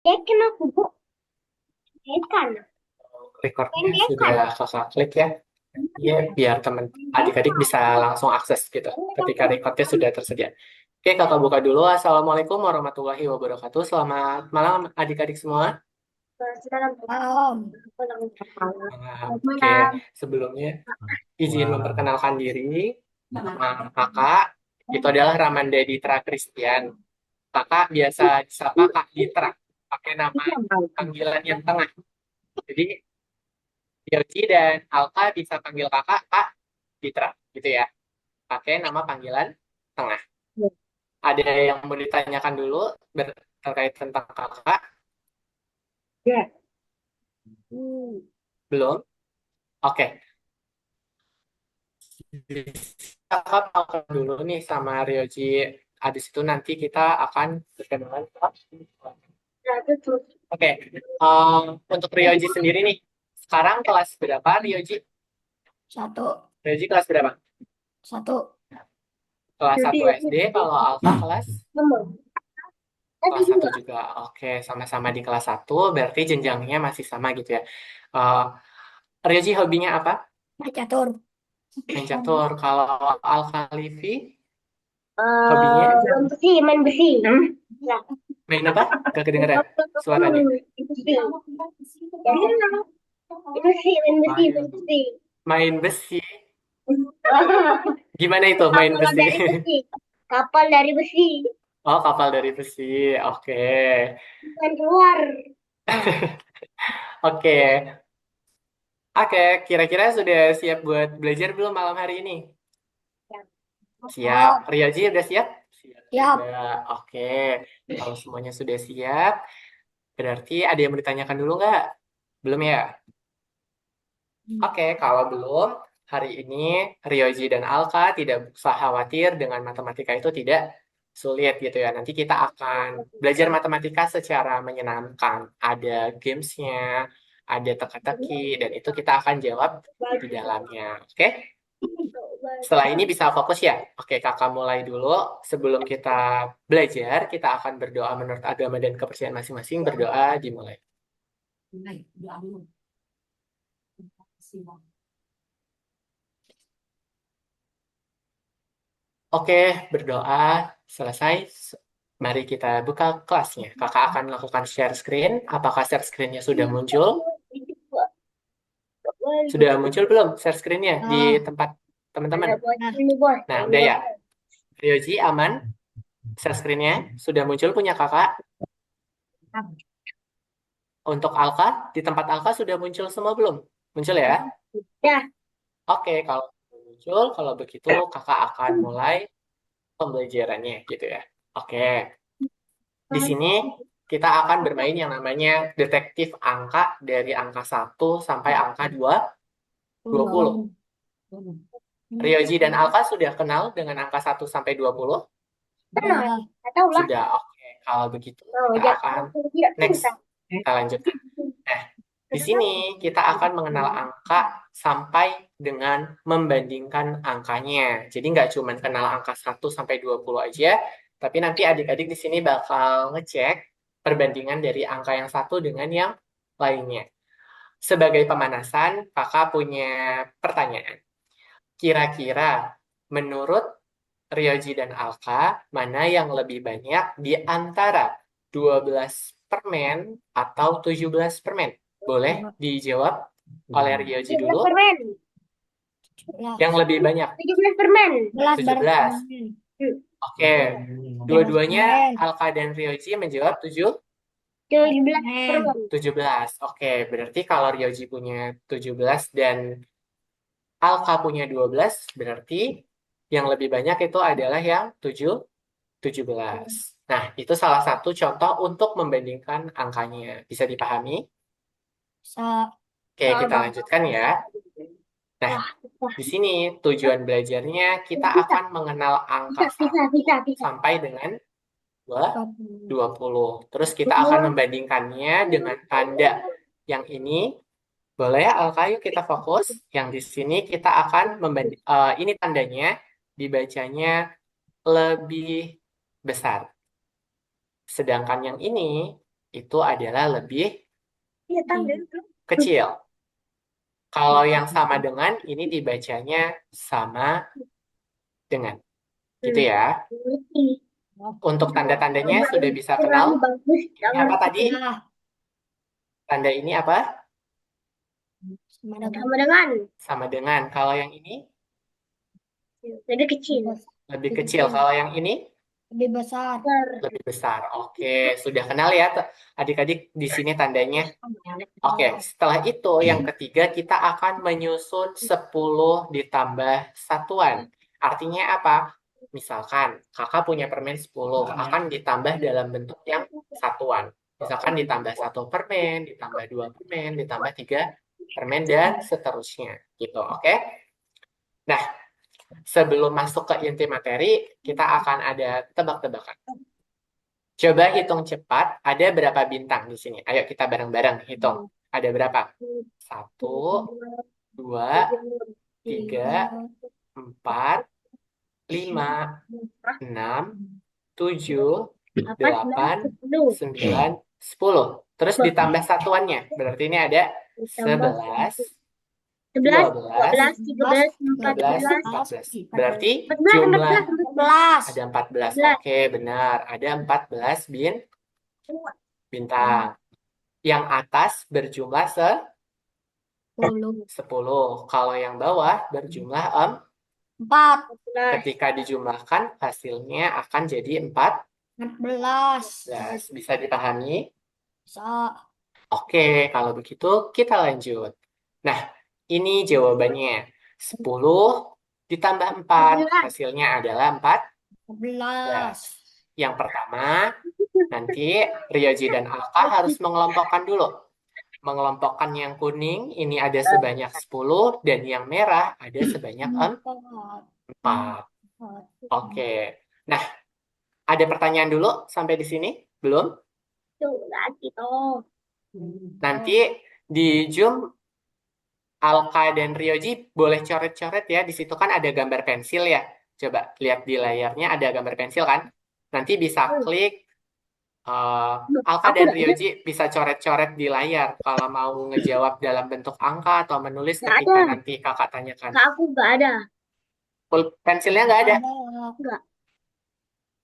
Kenapa bu? Kan? Recordnya Kan? sudah kakak klik ya. Iya, biar teman adik-adik bisa langsung akses gitu ketika recordnya sudah tersedia. Oke, kakak buka dulu. Assalamualaikum warahmatullahi wabarakatuh. Selamat malam adik-adik semua. Malam. Oke, sebelumnya izin memperkenalkan diri. Nama kakak itu adalah Ramanda Ditra Christian. Kakak biasa disapa Kak Ditra, pakai nama panggilan yang tengah. Jadi Yogi dan Alka bisa panggil kakak Kak Ditra, gitu ya. Pakai nama panggilan tengah. Ada yang mau ditanyakan dulu terkait tentang kakak? Ya. Belum? Oke. Kakak tahu dulu nih sama Ryoji. Habis itu nanti kita akan berkenalan. Oke. Untuk Ryoji sendiri nih, sekarang kelas berapa Ryoji? Satu. Ryoji kelas berapa? Satu. Kelas Jadi, 1 SD, kalau Alfa kelas kelas satu juga. Oke, sama-sama di kelas satu, berarti jenjangnya masih sama gitu ya. Uh, Ryoji hobinya apa? Main catur. Main catur. Kalau Alfa Livi, hobinya Main besi, main besi. Ya. main apa? Gak kedengeran suaranya. Besi. Jadi, itu sih main besi, Main, main besi. main besi. Gimana itu main Kapal besi? dari besi. Kapal dari besi. Oh, kapal dari besi. Oke. Bukan keluar. Oke. Oke, kira-kira sudah siap buat belajar belum malam hari ini? Siap. Siap. Rioji udah siap? Siap juga. Siap. Oke. Kalau semuanya sudah siap, berarti ada yang mau ditanyakan dulu nggak? Belum ya? Oke, kalau belum, hari ini Rioji dan Alka tidak usah khawatir dengan matematika itu tidak sulit gitu ya. Nanti kita akan belajar matematika secara menyenangkan. Ada gamesnya, ada teka-teki, dan itu kita akan jawab di dalamnya. Oke? Setelah ini bisa fokus ya. Oke, kakak mulai dulu. Sebelum kita belajar, kita akan berdoa menurut agama dan kepercayaan masing-masing. Berdoa dimulai. Oke, berdoa selesai. Mari kita buka kelasnya. Kakak akan melakukan share screen. Apakah share screen-nya sudah muncul? Sudah muncul belum share screen-nya di Nah, tempat teman-teman? ada bos ini bos. Nah, udah ya. Ryoji aman? Share screen-nya sudah muncul punya kakak. Untuk Alka, di tempat Alka sudah muncul semua belum? Muncul ya? Ya. Oke, kalau muncul, kalau begitu kakak akan mulai pembelajarannya gitu ya. Oke, di sini kita akan bermain yang namanya detektif angka dari angka 1 sampai angka 20. Ryoji dan Alka sudah kenal dengan angka 1 sampai 20? Tenang. Nggak tahu lah. Sudah, oke. Kalau begitu Oh, kita ya. akan Tidak next. pintar. Kita lanjutkan. Nah, di sini kita akan mengenal angka sampai dengan membandingkan angkanya. Jadi nggak cuma kenal angka 1 sampai 20 aja, tapi nanti adik-adik di sini bakal ngecek perbandingan dari angka yang satu dengan yang lainnya. Sebagai pemanasan, kakak punya pertanyaan. Kira-kira menurut Ryoji dan Alka, mana yang lebih banyak di antara 12 permen atau 17 permen? Boleh dijawab oleh Ryoji 17 dulu. permen. Yang lebih banyak, 17 permen. 17. Oke, dua-duanya Permen. Alka dan Ryoji menjawab 17 permen. 17. Oke, berarti kalau Ryoji punya 17 dan Alka punya 12, berarti yang lebih banyak itu adalah yang 17. Nah, itu salah satu contoh untuk membandingkan angkanya. Bisa dipahami? Sa Oke, kita lanjutkan ya. Nah, Wah, wah. di sini tujuan belajarnya kita Bisa, akan mengenal angka bisa, bisa, 1 bisa, bisa. sampai dengan 20. Terus kita akan Bisa. membandingkannya dengan tanda yang ini. Boleh, Alkayu kita fokus. Yang di sini kita akan membanding, ini tandanya dibacanya lebih besar. Sedangkan yang ini itu adalah lebih Iya, tanda. kecil. Kalau yang sama dengan, ini dibacanya sama dengan. Gitu ya. Untuk tanda-tandanya sudah bisa kenal. Kurang bagus Ini jangan apa tadi? sekolah. Tanda ini apa? Sama dengan Sama dengan. Kalau yang ini lebih kecil. lebih kecil. Kalau yang ini Lebih besar. lebih besar. Oke, sudah kenal ya adik-adik di sini tandanya. Oke, setelah itu yang ketiga kita akan menyusun 10 ditambah satuan. Artinya apa? Misalkan kakak punya permen 10 akan ditambah dalam bentuk yang satuan. Misalkan ditambah 1 permen, ditambah 2 permen, ditambah 3 permen dan seterusnya gitu. Oke? Nah, sebelum masuk ke inti materi, kita akan ada tebak-tebakan. Coba hitung cepat, ada berapa bintang di sini? Ayo kita bareng-bareng hitung. Ada berapa? 1, 2, 3, 4, 5, 6, 7, 8, 9, 10. Terus ditambah satuannya. Berarti ini ada 11, 11, 12, 12, 13, 13, 14. Berarti 14, jumlah 14. ada 14. Oke, benar. Ada 14 bintang. Yang atas berjumlah 10. Kalau yang bawah berjumlah 4. ketika dijumlahkan hasilnya akan jadi 14. 14. Bisa dipahami? Bisa. Oke, kalau begitu kita lanjut. Nah, ini jawabannya. 10 ditambah 4, hasilnya adalah 14. 14. Yang pertama, nanti Ryoji dan Alka harus mengelompokkan dulu. Mengelompokkan yang kuning, ini ada sebanyak 10, dan yang merah ada sebanyak 4. Oke. Nah, ada pertanyaan dulu sampai di sini? Belum? Nanti di Zoom Alka dan Ryoji boleh coret-coret ya. Di situ kan ada gambar pensil ya. Coba lihat di layarnya ada gambar pensil kan. Nanti bisa klik. Alka dan Ryoji bisa coret-coret di layar kalau mau ngejawab dalam bentuk angka atau menulis Nggak ketika ada. nanti kakak tanyakan. Kak, aku nggak ada. Pensilnya nggak ada. Nggak.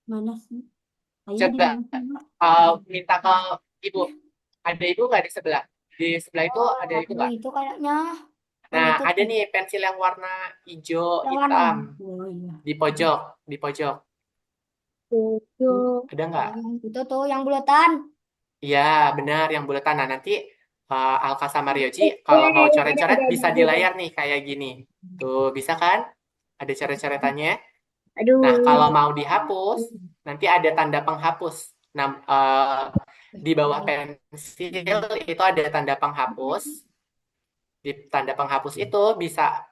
Mana sih? Ayo Coba minta ke ibu. Ada ibu nggak di sebelah? Di sebelah itu ada ibu nggak? Itu kayaknya. Nah, ada nih pensil yang warna hijau Yang mana? hitam Oh, iya. di pojok, di pojok. Tujuh. Ada nggak? Itu tuh yang bulatan. Iya, benar yang bulatan. Nah, nanti Alka sama Ryoji kalau mau coret-coret bisa di layar nih kayak gini. Tuh, bisa kan? Ada coret-coretannya. Aduh. Nah, kalau mau dihapus, nanti ada tanda penghapus. Nah, di bawah pensil itu ada tanda penghapus. Di tanda penghapus itu bisa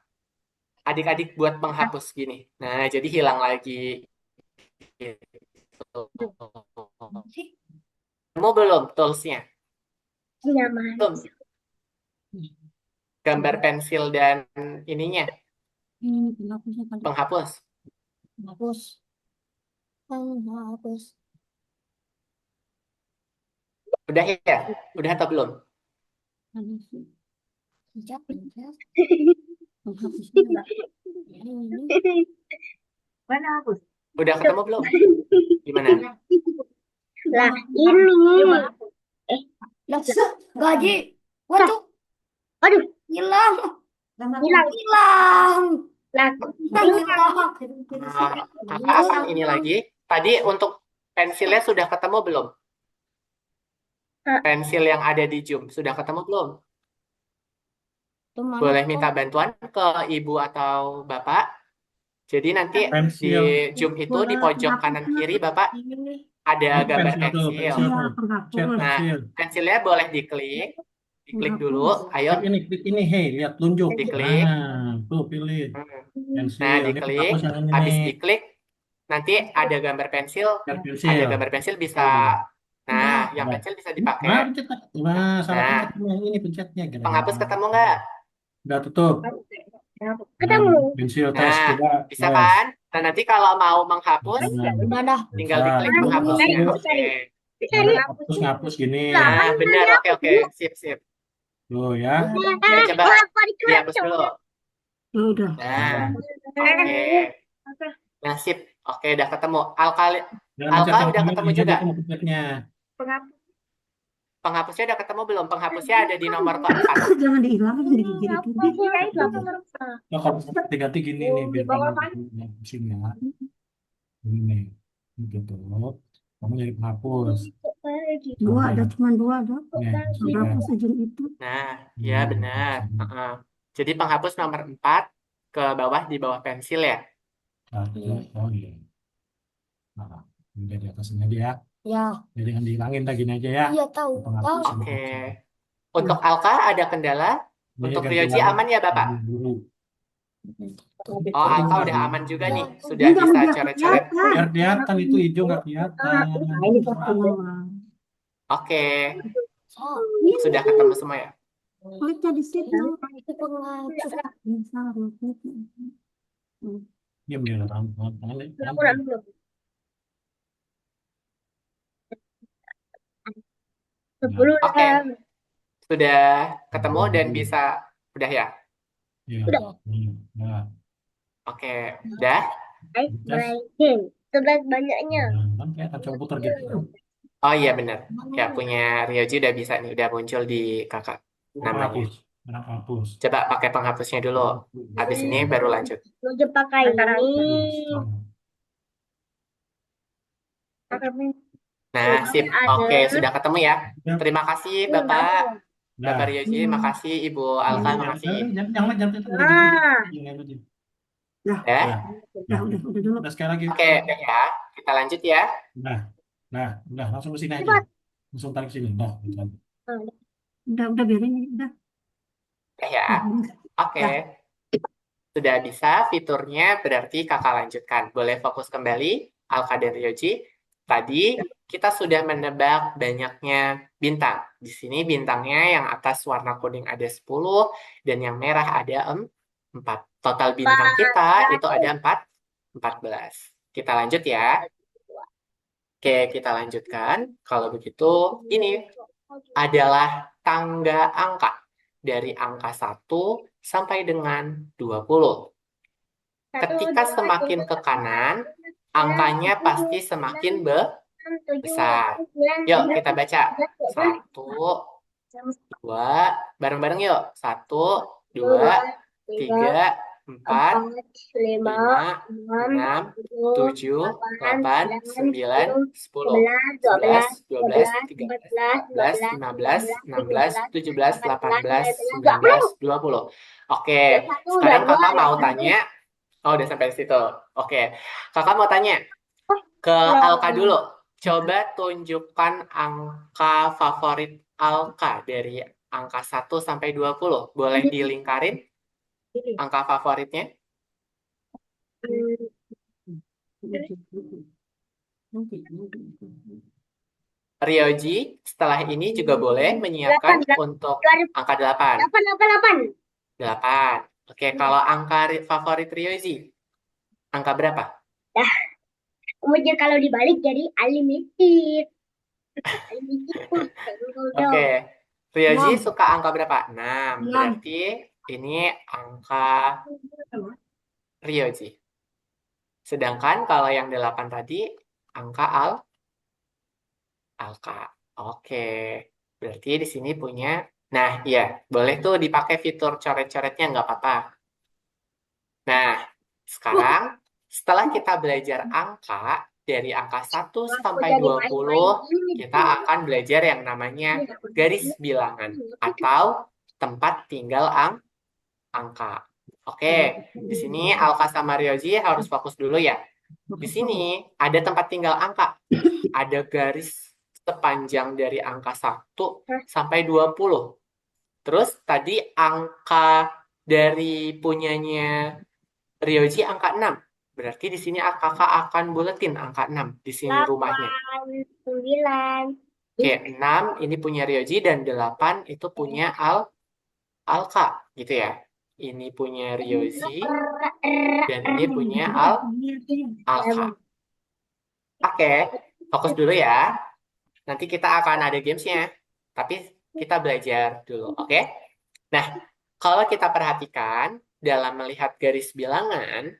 adik-adik buat penghapus gini. Nah, jadi hilang lagi. Kamu belum toolsnya? Nyaman. Belum. Gambar pensil dan ininya, Penghapusnya kan. penghapus. Penghapus. Penghapus. Udah ya? Udah atau belum? Mana sih? Pencet, pencet. Penghapusnya. Ini. Mana aku? Udah ketemu belum? Gimana? Lah, ini. Lah, gaji. Waduh, Aduh, hilang. hilang. Hilang. Lah, Hilang. Kakak akan ini lagi. Tadi untuk pensilnya sudah ketemu belum? Pensil yang ada di Zoom sudah ketemu belum? Tuh mana Boleh tuh? minta bantuan ke ibu atau bapak. Jadi nanti di Pensil. Zoom itu di pojok kanan kiri bapak ada Ini gambar pensil tuh, pensil. pensil tuh. Chat Nah, pensil. pensilnya boleh diklik dulu. Ayo Klik ini, hei, lihat tunjuk. diklik. Nah, tuh pilih pensil. Nah, Ini diklik. penghapus yang ini Habis nih. diklik, nanti ada gambar pensil. Lihat Ada pensil. gambar pensil bisa. Nah, yang Udah. pensil bisa Nah, dipakai. pencet. Nah, salah Nah, pencet yang ini pencetnya. Keren. penghapus ketemu nggak? Udah tutup. ketemu. Nah, pensil tes Nah, coba. bisa Tes. kan? Nah, nanti kalau mau menghapus, Nah, Udah dah. tinggal bisa. diklik penghapusnya. Nah, Oke. Terus ngapus gini. Nah, benar. Oke, oke. Sip, sip. Tuh ya. Ya, coba dihapus dulu. Udah. Nah, oke. Nah, sip. Oke, udah ketemu. Jangan Alka pencet yang udah ini ketemu aja juga. gitu mau pencetnya. Penghapusnya udah ketemu belum? Penghapusnya ada di nomor keempat. Jangan dihilangin digigit Nah, kalau ganti-ganti gini nih biar kamu di sini ya. Ini nih. Gitu. Kamu jadi penghapus. Dua ada cuma dua ada. Nih, Berapa ya. sejam itu? Nah, ya benar. Heeh. Jadi penghapus nomor 4 ke bawah di bawah pensil ya. Satu. Oh iya. Nah, udah di atasnya dia. Ya. Jadi jangan dihilangin lagi gini aja ya. Iya tahu. Penghapus ini. Oke. Untuk Alka ada kendala? Ini Untuk ganti Ryoji warna aman ya, Bapak? dulu. Oh, Ganti Alka warna udah dulu. aman juga nih. Ini Sudah jangan bisa biar coret-coret. kelihatan. Biar kelihatan itu hijau nggak kelihatan. Ini pertemuan. Oke. Ini Sudah ketemu semua ya? kliknya di situ. Itu pengacur. Ini salah kliknya. Diam dia tangan. Oke. Sudah ketemu dan bisa. Udah ya? Iya. Nah, Oke. Udah? Sebelas banyaknya. kan kelihatan coba putar gitu. Oh iya benar. Ya, punya Ryoji udah bisa nih. Udah muncul di kakak namanya. Penghapus. Penghapus. Coba pakai penghapusnya dulu. Habis ini baru lanjut. Mau pakai ini. Nah, sip. Oke, sudah ketemu ya. Ya. Terima kasih Bapak. Nah, Bapak Ryoji, makasih Ibu Alka, makasih. jangan udah gitu. Jangan aja. Ya. Ya, udah dulu. Udah sekali lagi. Oke, udah ya. Kita lanjut ya. Udah langsung ke sini aja. Langsung tarik sini. Udah, gitu aja. Udah biarin ini, udah. Udah ya. Oke. Sudah bisa fiturnya, berarti kakak lanjutkan. Boleh fokus kembali, Alka dan Ryoji. Tadi kita sudah menebak banyaknya bintang. Di sini bintangnya yang atas warna kuning ada 10 dan yang merah ada 4. Total bintang kita itu ada 14. Kita lanjut ya. Oke, kita lanjutkan. Kalau begitu, ini adalah tangga angka dari angka 1 sampai dengan 20. Ketika semakin ke kanan, angkanya pasti semakin besar. Yuk, kita baca. 1, 2, bareng-bareng yuk. 1, 2, 3, 4, 5, 6, 7, 8, 9, 10, 11, 12, 13, 14, 15, 16, 17, 18, 19, 20. Oke, sekarang kakak mau tanya. Oh, udah sampai situ. Oke, kakak mau tanya ke Alka dulu. Coba tunjukkan angka favorit Alka dari angka 1 sampai 20. Boleh dilingkarin angka favoritnya? Ryoji, setelah ini juga boleh menyiapkan untuk angka 8. 8. Oke, kalau angka favorit Ryoji, angka berapa? Kemudian kalau dibalik jadi unlimited. Oke, Ryoji 6. suka angka berapa? 6. Berarti ini angka Ryoji. Sedangkan kalau yang 8 tadi, angka Alka. Oke, berarti di sini punya. Nah, iya, boleh tuh dipakai fitur coret-coretnya, nggak apa-apa. Nah, sekarang setelah kita belajar angka, dari angka 1 sampai 20, kita akan belajar yang namanya garis bilangan atau tempat tinggal angka. Oke, di sini Alka sama Ryoji harus fokus dulu ya. Di sini ada tempat tinggal angka. Ada garis sepanjang dari angka 1 sampai 20. Terus tadi angka dari punyanya Ryoji angka 6. Berarti di sini kakak akan buletin angka 6 di sini rumahnya. 9. Oke, 6 ini punya Ryoji dan 8 itu punya Alka gitu ya. Ini punya Ryoji dan ini punya Alka. Oke, fokus dulu ya. Nanti kita akan ada gamesnya, tapi kita belajar dulu, oke? Nah, kalau kita perhatikan dalam melihat garis bilangan,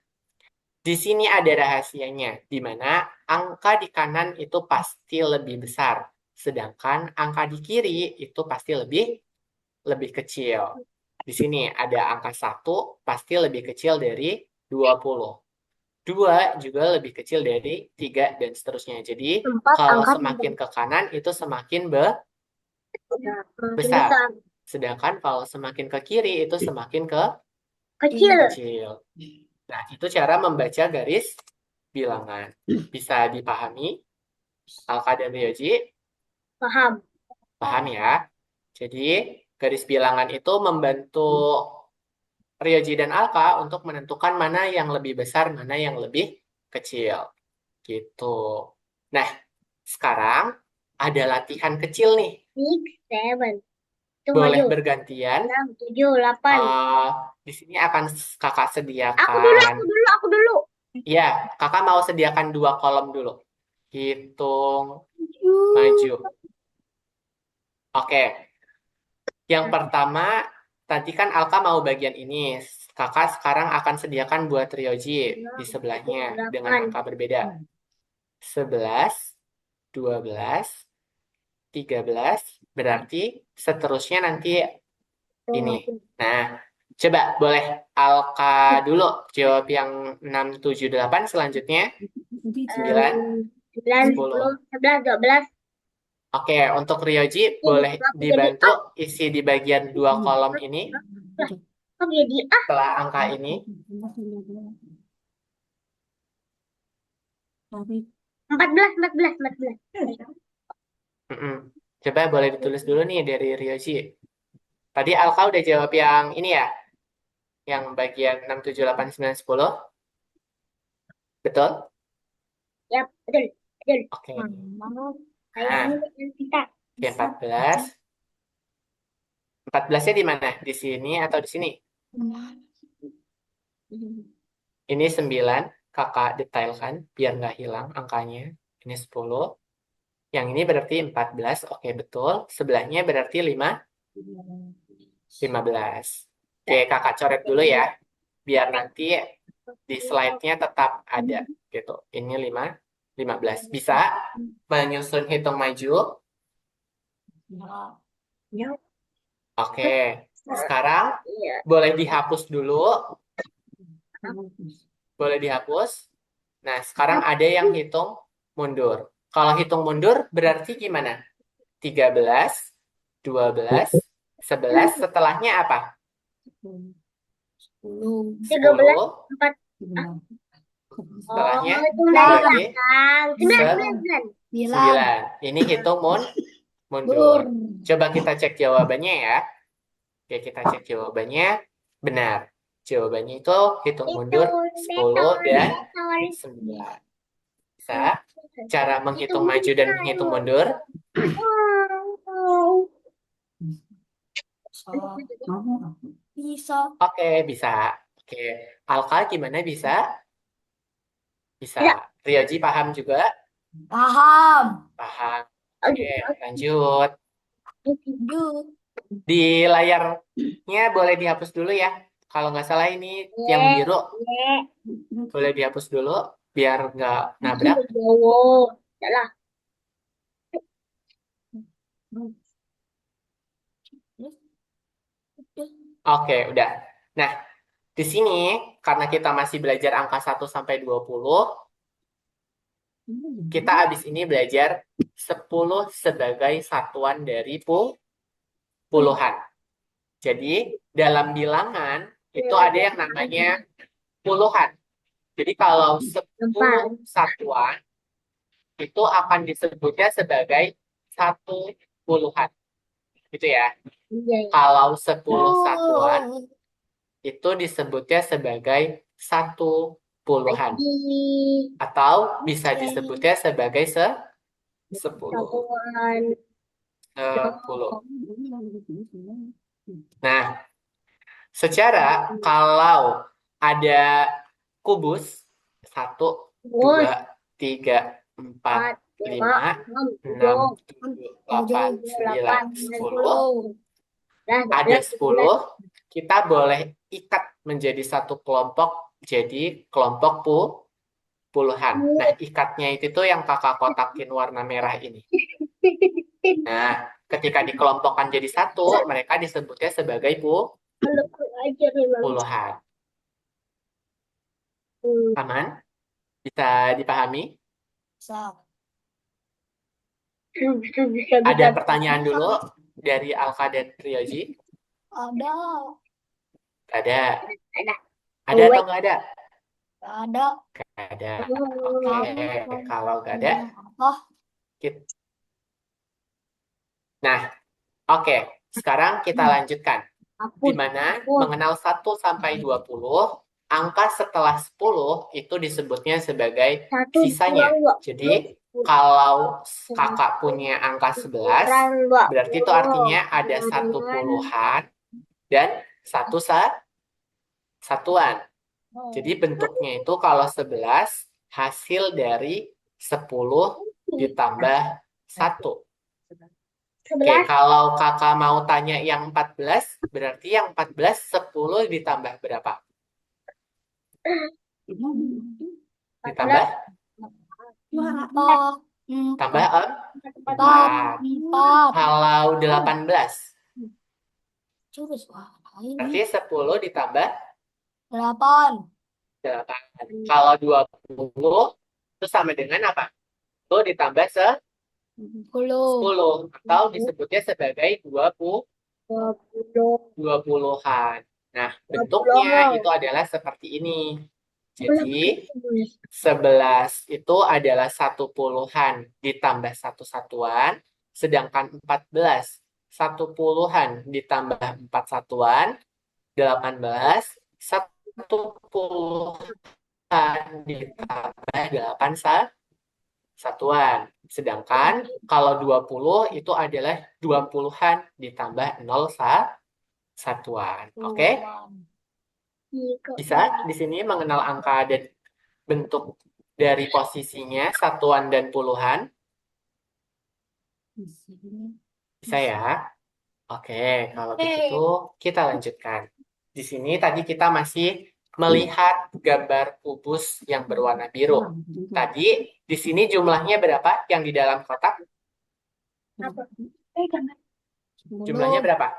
di sini ada rahasianya, di mana angka di kanan itu pasti lebih besar, sedangkan angka di kiri itu pasti lebih kecil. Di sini ada angka 1 pasti lebih kecil dari 20. 2 juga lebih kecil dari 3 dan seterusnya. Jadi, Empat kalau angka semakin ke kanan itu semakin makin besar. besar. Sedangkan kalau semakin ke kiri itu semakin Kecil. kecil. Nah, itu cara membaca garis bilangan. Bisa dipahami, Alka dan Ryoji? Paham. Paham ya? Jadi, garis bilangan itu membantu Ryoji dan Alka untuk menentukan mana yang lebih besar, mana yang lebih kecil. Gitu. Nah, sekarang ada latihan kecil nih. 6, 7. Itu Boleh maju. bergantian. 6, 7, 8. Di sini akan kakak Aku sediakan. dulu. Ya, kakak mau sediakan 2 kolom dulu. Hitung, maju. Oke. Yang pertama, tadi kan Alka mau bagian ini. Kakak sekarang akan sediakan buat Ryoji di sebelahnya dengan angka berbeda. 11, 12, 13, berarti seterusnya nanti ini. Nah, coba boleh Alka dulu jawab yang 6, 7, 8, selanjutnya 9, 9, 10. 10, 11, 12. Oke, untuk Ryoji boleh dibantu isi di bagian 2 kolom ini Kok jadi setelah angka ini. 14, 14, 14. Mm-mm. Coba boleh ditulis dulu nih dari Ryoji. Tadi Alka udah jawab yang ini ya? Yang bagian 6, 7, 8, 9, 10. Betul? Ya, betul. Betul. Oke. Kayak Nah, ini kita. oke, 14. 14-nya di mana? Di sini atau di sini? Ini 9. Kakak detailkan biar nggak hilang angkanya. Ini 10. Yang ini berarti 14. Oke, betul. Sebelahnya berarti 15. Oke, kakak coret dulu ya. Biar nanti di slide-nya tetap ada gitu. Ini 15. Bisa menyusun hitung maju? Ya. Oke. Sekarang Iya. boleh dihapus dulu. Boleh dihapus. Nah, sekarang ada yang hitung mundur. Kalau hitung mundur berarti gimana? 13, 12, 11. Setelahnya apa? 13, 10. 4. Setelahnya itu dari berarti belakang. 9, 9. 9. Ini hitung mundur. Coba kita cek jawabannya ya. Oke, kita cek jawabannya. Benar. Jawabannya itu hitung mundur 10 dan 9. Bisa cara menghitung maju dan menghitung mundur? Bisa. Oke, bisa. Oke, Alka gimana bisa? Bisa. Ryoji paham juga? Paham. Paham. Oke, lanjut. Yuk. Di layarnya boleh dihapus dulu ya. Kalau nggak salah ini yang biru boleh dihapus dulu biar nggak nabrak. Salah. Oke, udah. Nah, di sini karena kita masih belajar angka 1 sampai 20, kita habis ini belajar 10 sebagai satuan dari puluhan. Jadi, dalam bilangan itu ada yang namanya puluhan. Jadi, kalau 10 satuan itu akan disebutnya sebagai satu puluhan. Gitu ya. Kalau 10 satuan itu disebutnya sebagai satu puluhan. Atau bisa disebutnya sebagai 10. 10. Nah, secara kalau ada kubus 1, 2, 3, 4, 5, 6, 7, 8, 9, 10. Ada 10, kita boleh ikat menjadi satu kelompok, jadi kelompok puluhan. Nah, ikatnya itu tuh yang kakak kotakin warna merah ini. Nah, ketika dikelompokkan jadi satu, mereka disebutnya sebagai puluhan. Aman? Bisa dipahami? Bisa. Ada pertanyaan dulu dari Alka dan Ryoji? Ada. Ada. Ada. Ada atau nggak ada? Ada. Ada. Oke, kalau nggak ada, Oh, kita... Nah, oke. Sekarang kita lanjutkan. Di mana mengenal 1 sampai 20, angka setelah 10 itu disebutnya sebagai sisanya. Jadi, kalau kakak punya angka 11, berarti itu artinya ada 1 puluhan dan 1 satuan. Jadi bentuknya itu kalau 11 hasil dari 10 ditambah 1. Oke, kalau kakak mau tanya yang 14, berarti yang 14 10 ditambah berapa? Ditambah? empat. Tambah 4. Empat. Kalau 18, Jurus. Wah, berarti ini 10 ditambah 8. 8. Kalau 20, itu sama dengan apa? 10 ditambah 10. Atau disebutnya sebagai 20-an. Nah, bentuknya itu adalah seperti ini. Jadi, 11 itu adalah 1 puluhan ditambah 1 satuan, sedangkan 14 1 puluhan ditambah 4 satuan, 18 1 puluhan ditambah 8 satuan. Sedangkan kalau 20 itu adalah 2 puluhan ditambah 0 satuan. Oke? Bisa di sini mengenal angka dan bentuk dari posisinya, satuan dan puluhan? Bisa ya? Oke, kalau begitu kita lanjutkan. Di sini tadi kita masih melihat gambar kubus yang berwarna biru. Tadi di sini jumlahnya berapa yang di dalam kotak? Jumlahnya berapa?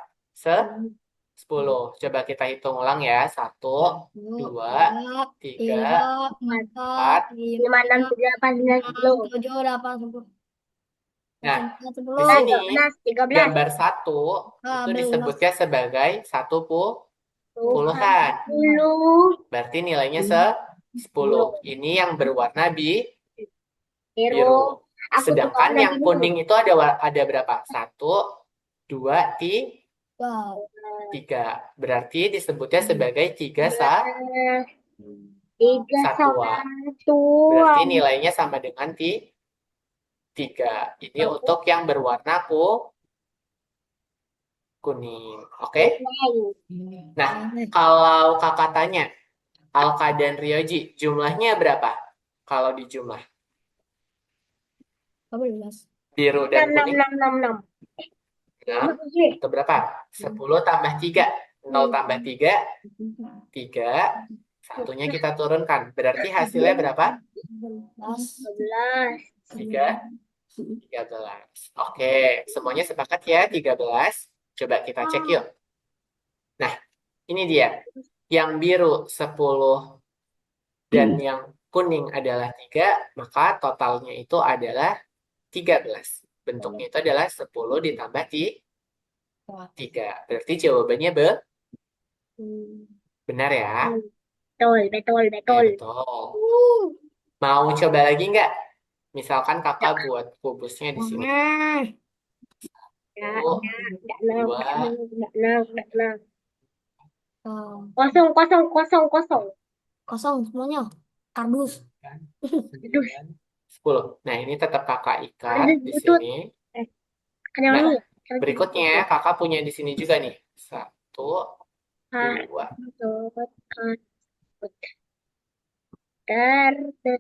10. Coba kita hitung ulang ya. 1, 2, 3, 4. 5, 6, 7, 8, 9, 10. 7, 8, 10. Nah, 10. di sini 13. gambar 1 itu disebutnya sebagai 1 puluhan. 10. Berarti nilainya 10. Ini yang berwarna Biru. biru. Aku Sedangkan suka yang warna kuning itu ada berapa? 1, 2, 3. Berarti disebutnya sebagai 3 tiga satuan. satu. Berarti nilainya sama dengan 3. Ini untuk yang berwarna kuning. Oke? Nah, kalau kakak tanya, Alka dan Ryoji, jumlahnya berapa? Kalau dijumlah. 12. Biru dan 6, kuning 6, 6, 6. 6. Itu berapa? 10 tambah 3. 0 tambah 3. 3. Satunya kita turunkan. Berarti hasilnya berapa? 12. 13. Oke, semuanya sepakat ya 13. Coba kita cek yuk. Nah, ini dia. Yang biru 10 dan yang kuning adalah 3, maka totalnya itu adalah 13. Bentuknya itu adalah 10 ditambah 3. Berarti jawabannya benar ya? Betul, betul, Ya, betul. betul. Mau coba lagi nggak? Misalkan kakak buat kubusnya di sini. Enggak, 1, 2, enggak. Kosong, kosong, kosong, kosong. Kosong semuanya. Kardus. 10. Nah, ini tetap kakak ikat di Butut. sini. Ada Nah, lagi? berikutnya kakak punya di sini juga nih. 1, 2.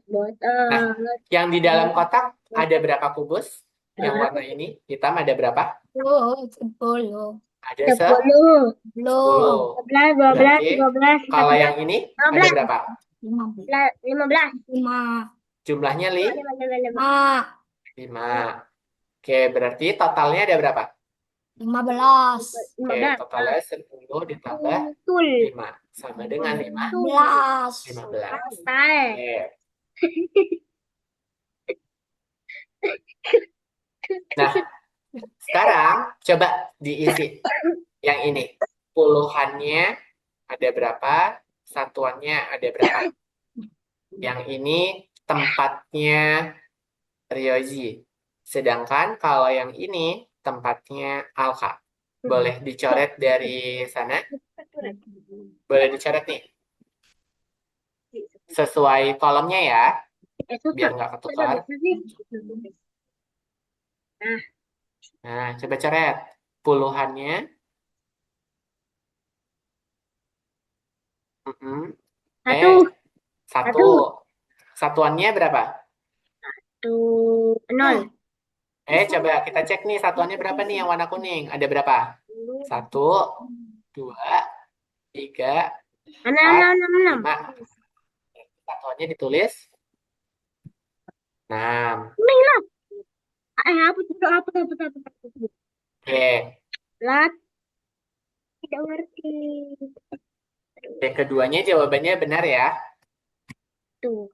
botol. Nah, yang di dalam kotak ada berapa kubus? Yang warna ini hitam ada berapa? Oh, 10. Ada 10, 10. 11, 12, Berarti 13, kalau 14, yang ini ada 15, berapa? 15. 5. Jumlahnya 5. 5. Oke, berarti totalnya ada berapa? 15. Oke, 15. totalnya 10 ditambah Betul. 5 sama dengan 15. 15. Pasal. Oke. Nah, sekarang coba diisi yang ini. Puluhannya ada berapa? Satuannya ada berapa? Yang ini tempatnya Ryoji. Sedangkan kalau yang ini tempatnya Alka. Boleh dicoret dari sana? Boleh dicoret nih. Sesuai kolomnya ya, biar nggak ketukar. Nah, coba coret. Puluhannya. Satu. Satu. Satuannya berapa? 0. Coba kita cek nih satuannya berapa nih yang warna kuning. Ada berapa? 1, 2, 3, 4, 6. 5. Satuannya ditulis 6. Apa? Oke. Lat. Tidak ngerti. Yang keduanya jawabannya benar ya. Tuh.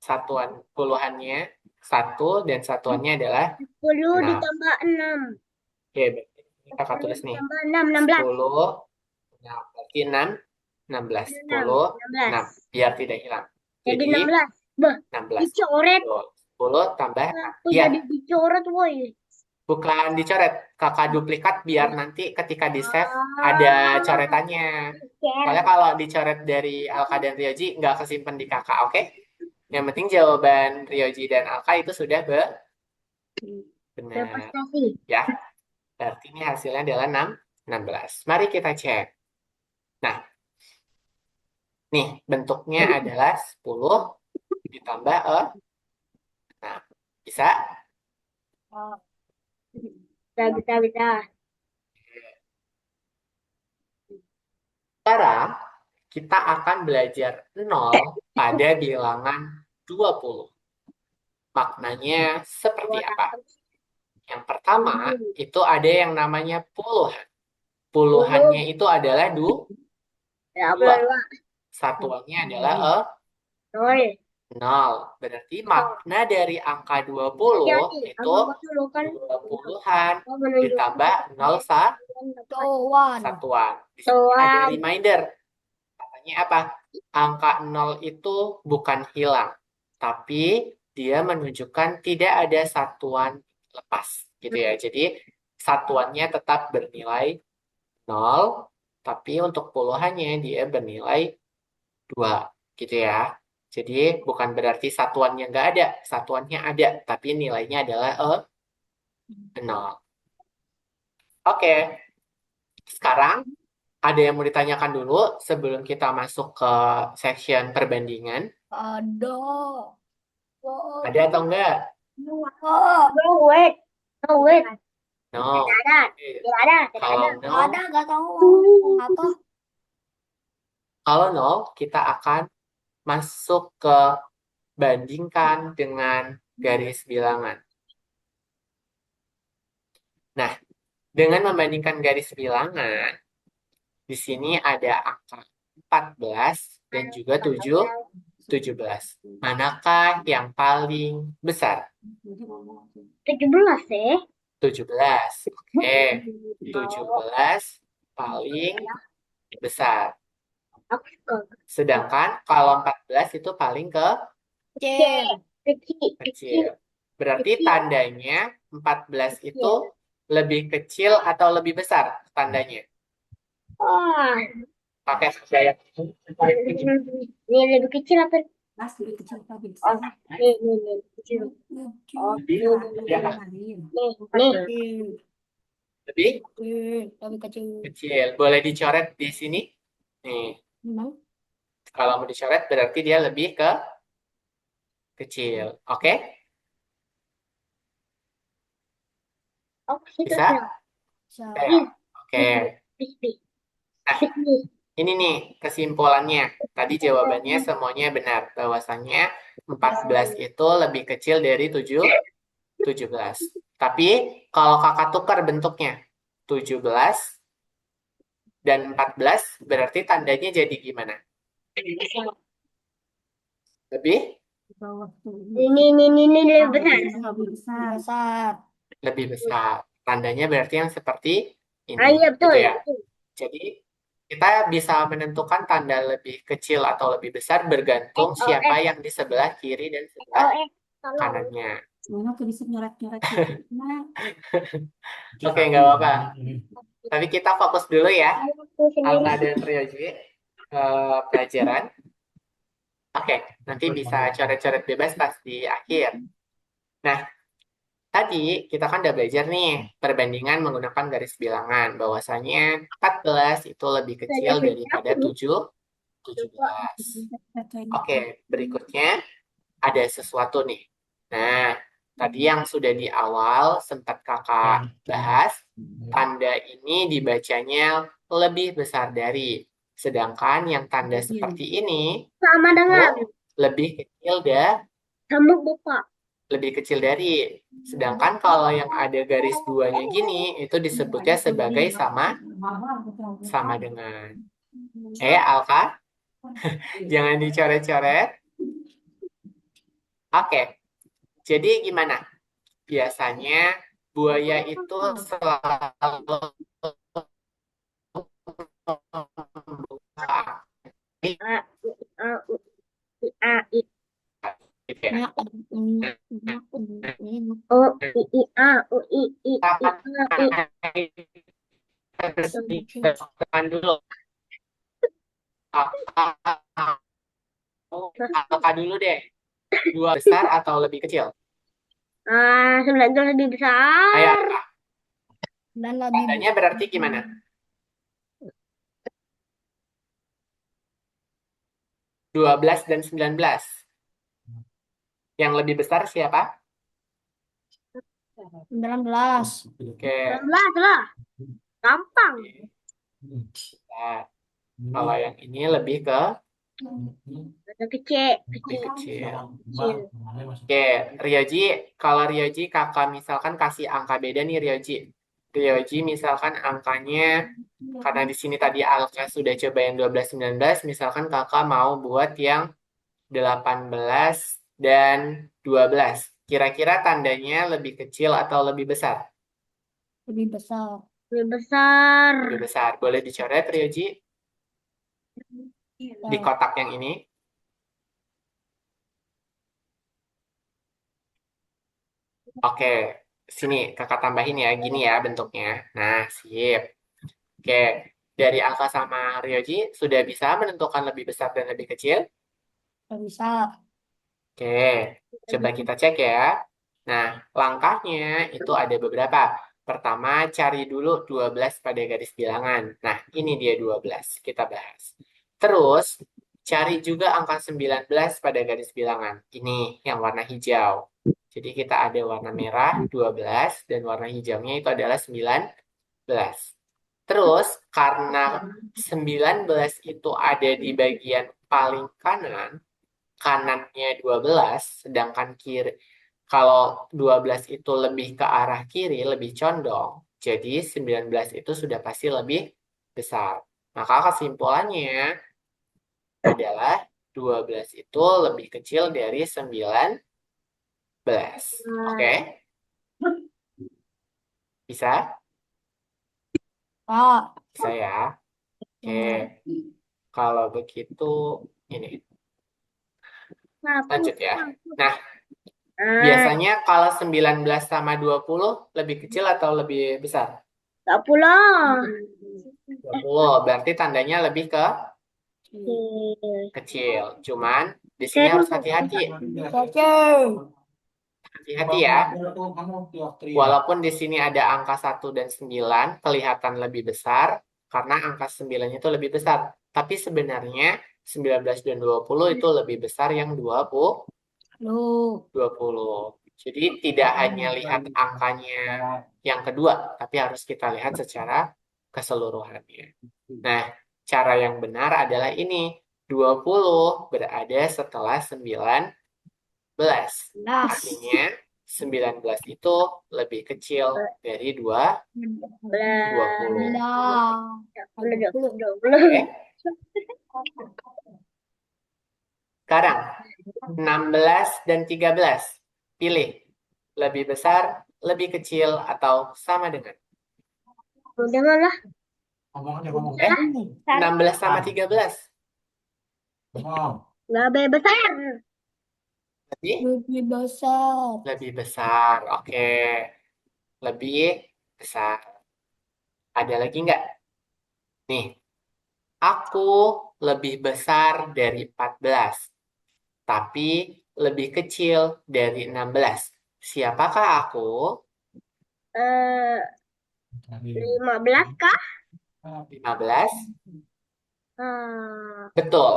Satuan puluhannya 1 dan satuannya adalah 10 6. ditambah 6. Oke, berarti ini kakak tulis nih. Tambah 6, 16. 10, nah, berarti 6, 16. 10, 6. Biar tidak hilang. Jadi Jadi 16. Bah, 16. dicoret. Tuh, 10 tambah 6. Aku Ya, jadi dicoret, woi. bukan dicoret. Kakak duplikat biar nanti ketika di-save ada coretannya. Soalnya kalau dicoret dari Alka dan Ryoji, nggak kesimpan di kakak, oke? Yang penting jawaban Ryoji dan Alka itu sudah benar. Prestasi. Ya, berarti ini hasilnya adalah 16. Mari kita cek. Nah, nih bentuknya adalah 10 ditambah nah, bisa? Bisa. Sekarang kita akan belajar 0 pada bilangan 20. Maknanya seperti apa? Yang pertama, itu ada yang namanya puluhan. Puluhannya itu adalah Ya, 2. Satuannya adalah 0. 0. Berarti makna dari angka 20 itu 20-an ditambah 0 satuan. Di sini ada reminder. Katanya apa? Angka 0 itu bukan hilang, tapi dia menunjukkan tidak ada satuan lepas. Gitu ya. Jadi satuannya tetap bernilai 0, tapi untuk puluhannya dia bernilai 2. Gitu ya. Jadi bukan berarti satuannya nggak ada. Satuannya ada, tapi nilainya adalah 0. Oke. Sekarang ada yang mau ditanyakan dulu sebelum kita masuk ke section perbandingan? Ada. Ada atau enggak? No, wait. No. Tidak ada. Kalau no, Ada, nggak tahu. Apa? kalau no, kita akan masuk ke bandingkan dengan garis bilangan. Nah, dengan membandingkan garis bilangan, di sini ada angka 14 dan juga 17. Manakah yang paling besar? 17 ya. 17. Oke, 17 paling besar. Aku suka. Sedangkan kalau 14 itu paling Kecil. kecil. Berarti tandanya 14 itu lebih kecil atau lebih besar tandanya? Oh, Pakai saya. ini lebih kecil apa? Mas lebih kecil tapi Oh, ini kecil. Oh, Lebih lebih kecil. kecil. Boleh dicoret di sini. Nih, Memang? kalau mau dicoret berarti dia lebih kecil. Oke? Oh, situ Bisa? ya. Bisa. Ya. Oke. Crispy. Nah, Crispy. ini nih kesimpulannya. Tadi jawabannya semuanya benar. Bahwasannya 14 itu lebih kecil dari 17. Tapi kalau kakak tukar bentuknya 17 dan 14 berarti tandanya jadi gimana? Lebih Di bawah tuh. Ini lebih besar. Lebih besar. Besar. lebih besar. Tandanya berarti yang seperti ini, Ah, iya gitu betul. ya. Jadi kita bisa menentukan tanda lebih kecil atau lebih besar bergantung siapa yang di sebelah kiri dan sebelah Tolong. kanannya. Semuanya tuh bisa nyoret-nyoret gitu. Nah, Oke, nggak apa-apa. Tapi kita fokus dulu ya, Aku sendiri. Alta dan Ryoji, ke pelajaran. Oke, nanti bisa coret-coret bebas pas di akhir. Nah, tadi kita kan udah belajar nih perbandingan menggunakan garis bilangan. Bahwasanya 14 itu lebih kecil daripada 17. Oke, berikutnya ada sesuatu nih. Nah, tadi yang sudah di awal sempat kakak bahas, tanda ini dibacanya lebih besar dari. Sedangkan yang tanda seperti ini Sama itu dengan lebih kecil sama bapak. lebih kecil dari. Sedangkan kalau yang ada garis duanya gini, itu disebutnya sebagai sama dengan. Alka, jangan dicoret-coret. Oke, jadi gimana? Biasanya buaya itu selalu membuka A, A, U, A, I, gitu ya. nyak, nyak, nyak, nyak. O, I, A, U, I, A, I. Tekan dulu. Alka dulu deh. Dua besar atau lebih kecil? 9 itu lebih besar. Ayo, Alka. Dan lebih Tandanya berarti gimana? 12 dan 19. Yang lebih besar siapa? 19. Oke. 19 lah. Gampang. Nah, kalau yang ini lebih ke Ada kecil. lebih Kecil. kecil. Oke, Ryoji, kalau Ryoji kakak misalkan kasih angka beda nih Ryoji. Ryoji misalkan angkanya, karena di sini tadi Alka sudah coba yang 12, 19, misalkan kakak mau buat yang 18 dan 12. Kira-kira tandanya lebih kecil atau lebih besar? Lebih besar. Lebih besar. Lebih besar. Boleh dicoret Ryoji di kotak yang ini. Oke, sini kakak tambahin ya, gini ya bentuknya. Nah, sip. Oke, dari Alka sama Ryoji sudah bisa menentukan lebih besar dan lebih kecil. Lebih bisa. Oke, coba kita cek ya. Nah, langkahnya itu ada beberapa. Pertama, cari dulu 12 pada garis bilangan. Nah, ini dia 12. Kita bahas. Terus, cari juga angka 19 pada garis bilangan. Ini yang warna hijau. Jadi kita ada warna merah 12 dan warna hijaunya itu adalah 19. Terus, karena 19 itu ada di bagian paling kanan, kanannya 12, sedangkan kiri kalau 12 itu lebih ke arah kiri, lebih condong, jadi 19 itu sudah pasti lebih besar. Maka kesimpulannya adalah 12 itu lebih kecil dari 19. Oke? Bisa? Pak. Bisa ya? Oke. Kalau begitu, ini lanjut ya. Nah, biasanya kalau 19 sama 20 lebih kecil atau lebih besar? 20. 20, berarti tandanya lebih ke kecil. Cuman di sini harus hati-hati. Oke. Hati-hati ya. Walaupun di sini ada angka 1 dan 9 kelihatan lebih besar karena angka 9 itu lebih besar. Tapi sebenarnya 19 dan 20 itu lebih besar yang 20. Lu. 20. Jadi tidak hanya lihat angkanya yang kedua, tapi harus kita lihat secara keseluruhannya. Nah, cara yang benar adalah ini. 20 berada setelah 19. Las. Artinya 19 itu lebih kecil dari 20. Lah. Oke. Sekarang 16 dan 13. Pilih. Lebih besar, lebih kecil, atau sama dengan. Udah malah. Ngomong aja ngomong. 16 sama 13. Ngomong. Lebih besar. Lebih, Lebih besar. lebih besar. Oke. Lebih besar. Ada lagi nggak? Nih. Aku lebih besar dari 14. Tapi lebih kecil dari 16. Siapakah aku? 15 kah? 15. Hmm. Betul.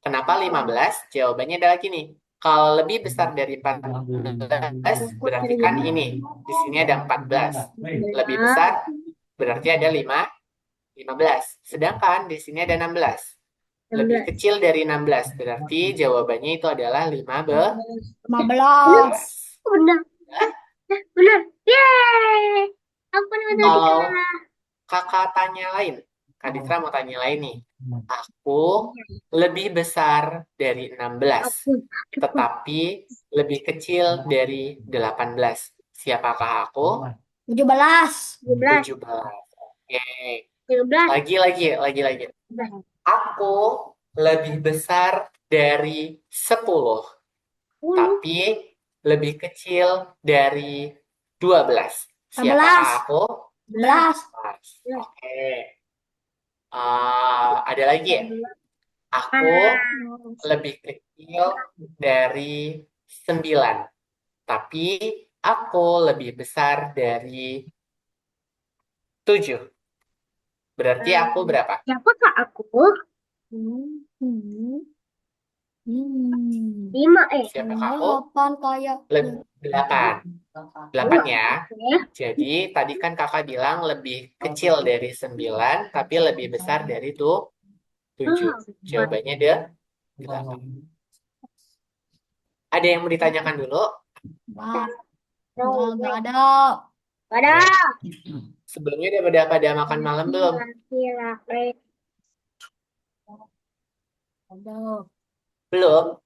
Kenapa 15? Jawabannya adalah gini. Kalau lebih besar dari 14, berarti kan ini. Di sini ada 14. Lebih besar, berarti ada 15. Sedangkan di sini ada 16. Lebih 16. kecil dari 16. Berarti jawabannya itu adalah 15. 15. Benar. Benar. Yeay. Aku nih tadi Kalau kalah. kakak tanya lain, Kak Ditra mau tanya lain nih. Aku lebih besar dari 16, tetapi lebih kecil dari 18. Siapakah aku? 17. 17. 17. Oke. 17. Lagi. Aku lebih besar dari 10, 10. tapi lebih kecil dari 12. Siapakah 11. aku? 11. Oke. Ada lagi ya? Aku lebih kecil dari 9, tapi aku lebih besar dari 7. Berarti aku berapa? Siapakah aku? Hmm. Hmm. 5. Siapakah aku? 8 kayak 8. 8 ya. Oke. Jadi tadi kan kakak bilang lebih kecil dari 9, tapi lebih besar dari 7. Jawabannya dia 8. Ada yang mau ditanyakan dulu? nggak ada. Ada. Sebelumnya udah pada makan malam belum? Ada. Belum?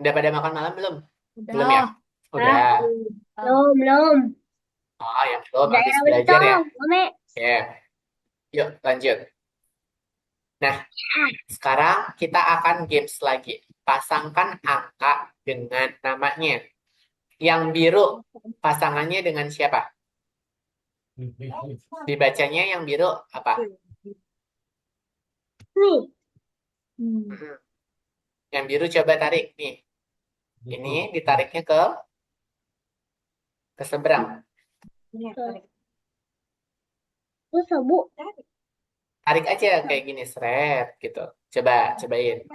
Udah pada makan malam belum? Belum ya? Udah. Belum. Oh, yang belum Udah habis ya, belajar ya? Mami. Ya. Yuk, lanjut. Nah, sekarang kita akan games lagi. Pasangkan angka dengan namanya. Yang biru, pasangannya dengan siapa? Dibacanya yang biru apa? Nih. Hmm. Yang biru coba tarik nih. Ini ditariknya ke seberang. Terus Bu. Tarik aja kayak gini, seret gitu. Cobain.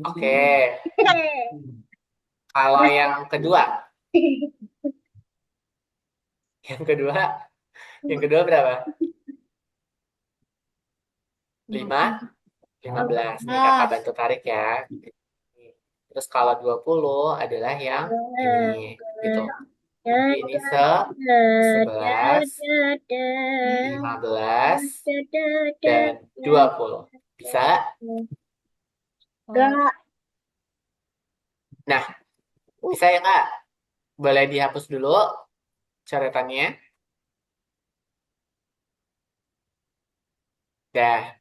Oke. Kalau yang kedua berapa? 15. Nih kakak bantu tarik ya. Terus kalau 20 adalah yang ini gitu. Jadi ini 11, 15, dan 20. Bisa? Enggak. Nah, bisa ya nggak? Boleh dihapus dulu coretannya. Dah.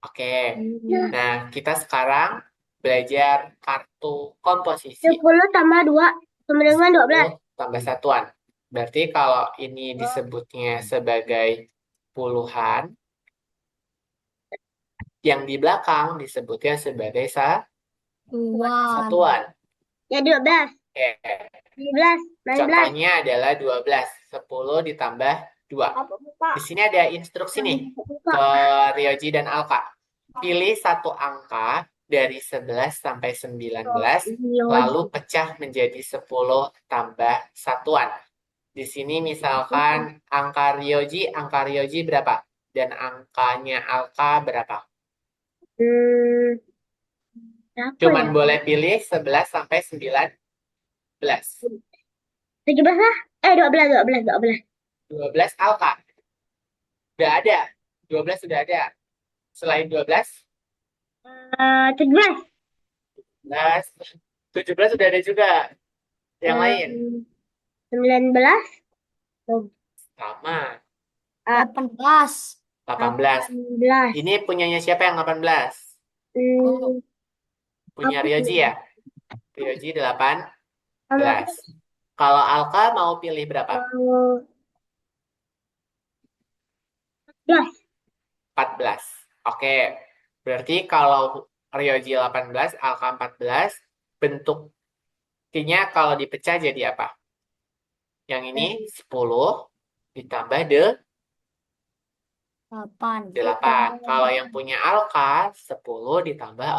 Oke. Nah, kita sekarang belajar kartu komposisi. 10 tambah 2 sama dengan 12. 10 tambah satuan. Berarti kalau ini disebutnya sebagai puluhan, yang di belakang disebutnya sebagai satuan. Ya 12. Oke. 12. 19. Contohnya adalah 12. 10 ditambah 2. Apa buka? Di sini ada instruksi nih Buka. ke Ryoji dan Alka. Pilih satu angka dari 11 sampai 19, lalu pecah menjadi 10 tambah satuan. Di sini misalkan angka Ryoji berapa? Dan angkanya Alka berapa? Berapa Cuman ya? boleh pilih 11 sampai 19. 17 lah. 12. 12 Alka. Udah ada. 12 sudah ada. Selain 12, 17. 17, 17 sudah ada juga. Yang lain 19. sama 18. 18. 18. Ini punyanya siapa yang 18? Punya Aku Ryoji ya? Ryoji 18. Sama Kalau Alka mau pilih berapa? 14. 14. Oke. Berarti kalau Ryoji 18, Alka 14, bentuknya kalau dipecah jadi apa? Yang ini 10 ditambah 8. 8. Kalau yang punya Alka, 10 ditambah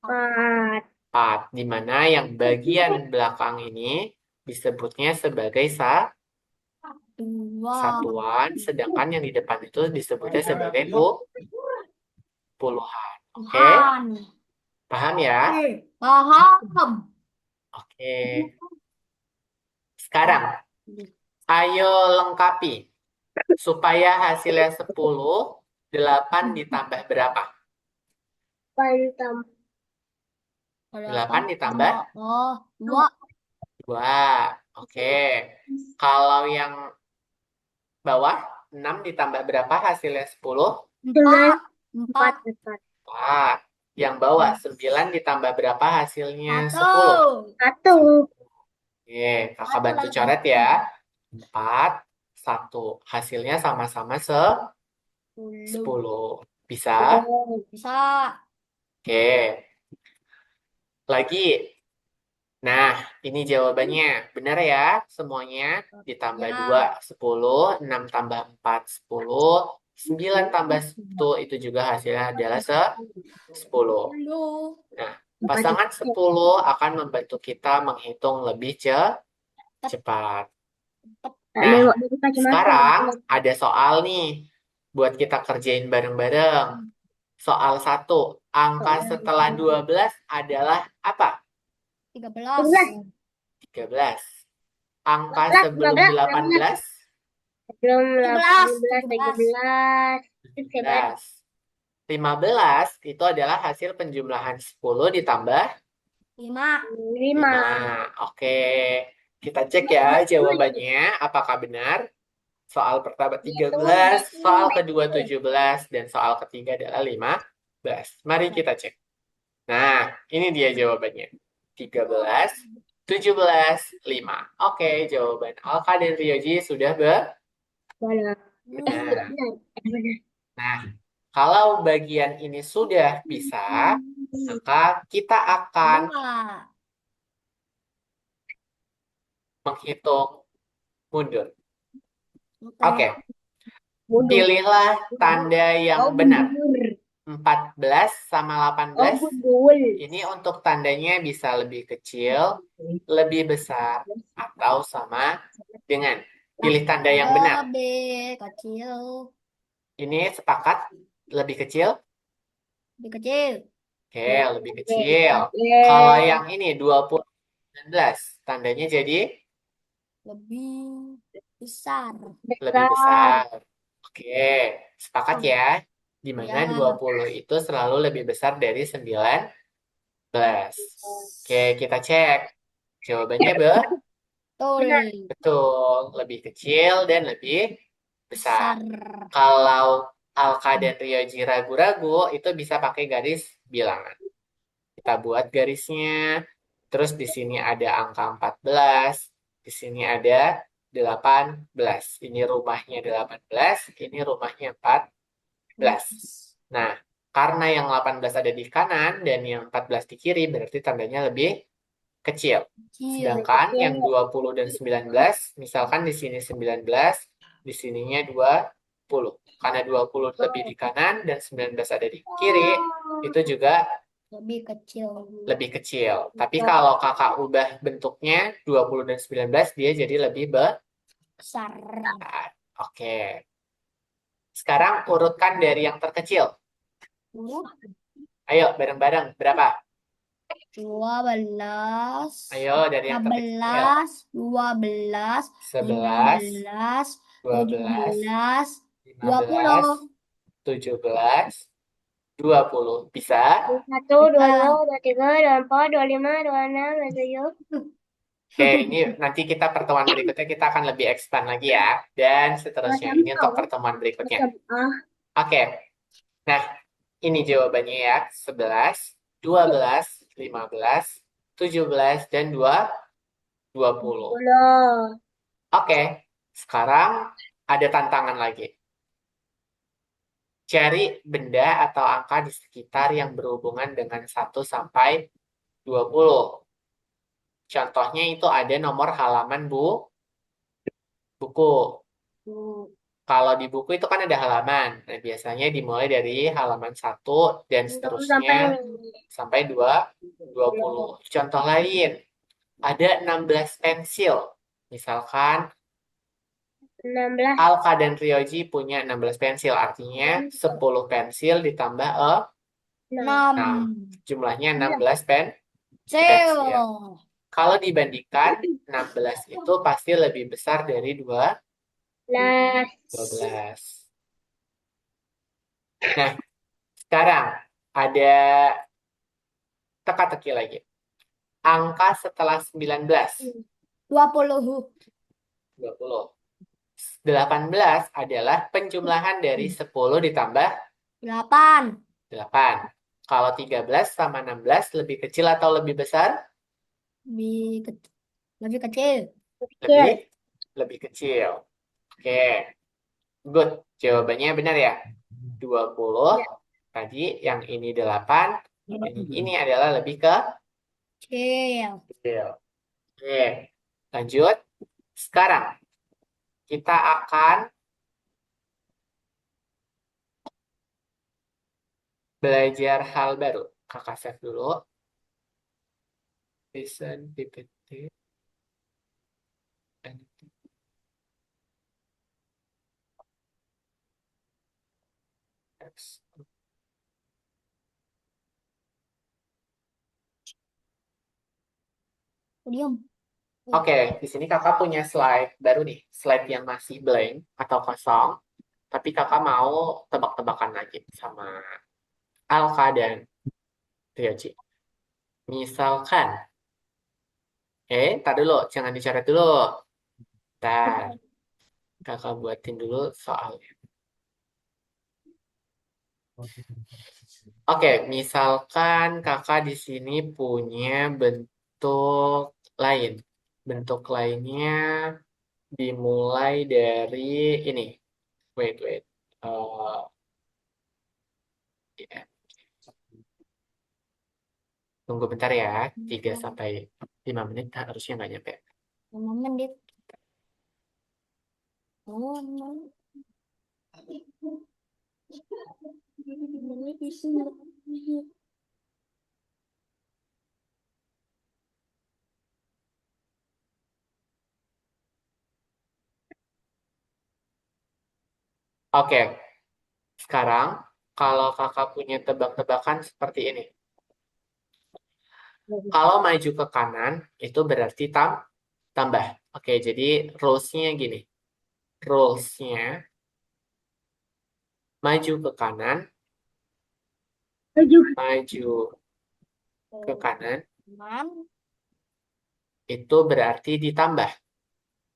4. 4. Di mana yang bagian belakang ini disebutnya sebagai 2. satuan, sedangkan yang di depan itu disebutnya sebagai puluhan. Oke, paham ya? Paham. Oke. Sekarang, ayo lengkapi. Supaya hasilnya 10, 8 ditambah berapa? 8 ditambah 2. 2. Oke. Kalau yang bawah, 6 ditambah berapa hasilnya 10? 4. 4. 4. Yang bawah, 9 ditambah berapa hasilnya 10? 1. Oke, kakak bantu coret ya. 4, 1. Hasilnya sama-sama 10. Bisa? Bisa. Oke. Lagi. Nah, ini jawabannya. Benar ya semuanya? Ditambah Ya. 2, 10. 6 tambah 4, 10. 9 tambah 1, itu juga hasilnya adalah 10. Nah, pasangan 10 akan membantu kita menghitung lebih cepat. Nah, sekarang ada soal nih buat kita kerjain bareng-bareng. Soal 1, angka setelah 12 adalah apa? 13. 13. Angka 15, sebelum 18? Belum 17. 17. 15. 15 itu adalah hasil penjumlahan 10 ditambah 5. 5. 5. Oke. Kita cek ya jawabannya apakah benar. Soal pertama 13, soal kedua 17, dan soal ketiga adalah 15. Mari kita cek. Nah, ini dia jawabannya. 13, 17, 5. Oke, jawaban Alka dan Ryoji sudah Benar. benar. Nah, kalau bagian ini sudah bisa, maka kita akan menghitung mundur. Oke, pilihlah tanda yang benar. 14 sama 18. Ini untuk tandanya bisa lebih kecil, lebih besar, atau sama dengan. Pilih tanda yang benar. Lebih kecil. Ini sepakat lebih kecil? Lebih kecil. Oke, lebih kecil. Kalau yang ini 20 19, tandanya jadi Lebih besar. lebih besar. Oke, sepakat ya? Di mana Ya. 20 itu selalu lebih besar dari 19. Oke, kita cek. Jawabannya Betul. betul. Lebih kecil dan lebih besar. Besar. Kalau Alka dan Ryoji ragu-ragu, itu bisa pakai garis bilangan. Kita buat garisnya. Terus di sini ada angka 14. Di sini ada 18. Ini rumahnya 18. Ini rumahnya 14. Nah, karena yang 18 ada di kanan dan yang 14 di kiri, berarti tandanya lebih kecil. Kecil. Sedangkan yang 20 dan 19, misalkan di sini 19, Di sininya 20. Karena 20 lebih di kanan dan 19 ada di kiri, itu juga Lebih kecil. lebih kecil. Tapi kalau kakak ubah bentuknya 20 dan 19, dia jadi lebih Besar. besar. Oke. Sekarang urutkan dari yang terkecil. Ayo, bareng-bareng. Berapa? 12, Ayo, dari yang terkecil. 15, 12, 11, 16, 12, 17, 15, 20. 17, 20. Bisa? 1, 22, 23, 24, 25, 26, 27. Oke, ini nanti kita pertemuan berikutnya kita akan lebih expand lagi ya. Dan seterusnya. Ini untuk pertemuan berikutnya. Oke. Nah, ini jawabannya ya. 11, 12, 15, 17, dan 20. Oke. Sekarang ada tantangan lagi. Cari benda atau angka di sekitar yang berhubungan dengan 1 sampai 20. Contohnya itu ada nomor halaman buku. Kalau di buku itu kan ada halaman. Nah, biasanya dimulai dari halaman 1 dan seterusnya sampai 20. Contoh lain, ada 16 pensil. Misalkan 16. Alka dan Ryoji punya 16 pensil. Artinya 10 pensil ditambah 6. 6. Jumlahnya 16 pensil. Kecil. Kalau dibandingkan, 16 itu pasti lebih besar dari 12. Nah, sekarang ada teka-teki lagi. Angka setelah 19, 20. 20. 18 adalah penjumlahan dari 10 ditambah 8. 8. Kalau 13 sama 16 lebih kecil atau lebih besar? Lebih kecil. Lebih kecil. Lebih kecil. Oke. Good. Jawabannya benar ya. 20. Tadi yang ini 8. Ini adalah lebih Kecil. kecil. Oke. Lanjut. Sekarang kita akan belajar hal baru. Kakak save dulu. Listen, PPT. Diam. Oke, di sini kakak punya slide baru nih. Slide yang masih blank atau kosong. Tapi kakak mau tebak-tebakan lagi sama Alka dan Ryoji. Misalkan, tar dulu, jangan dicoret dulu. Ntar, kakak buatin dulu soalnya. Oke, misalkan kakak di sini punya bentuk lain. Bentuk lainnya dimulai dari ini. Wait. Ya. Tunggu bentar ya, 3 sampai 5 menit harusnya nggak nyampe. 5 menit. Oh, Oke, sekarang kalau kakak punya tebak-tebakan seperti ini. Kalau maju ke kanan, itu berarti tambah. Oke, jadi rules-nya gini. Rules-nya maju ke kanan, maju ke kanan, 6 itu berarti ditambah.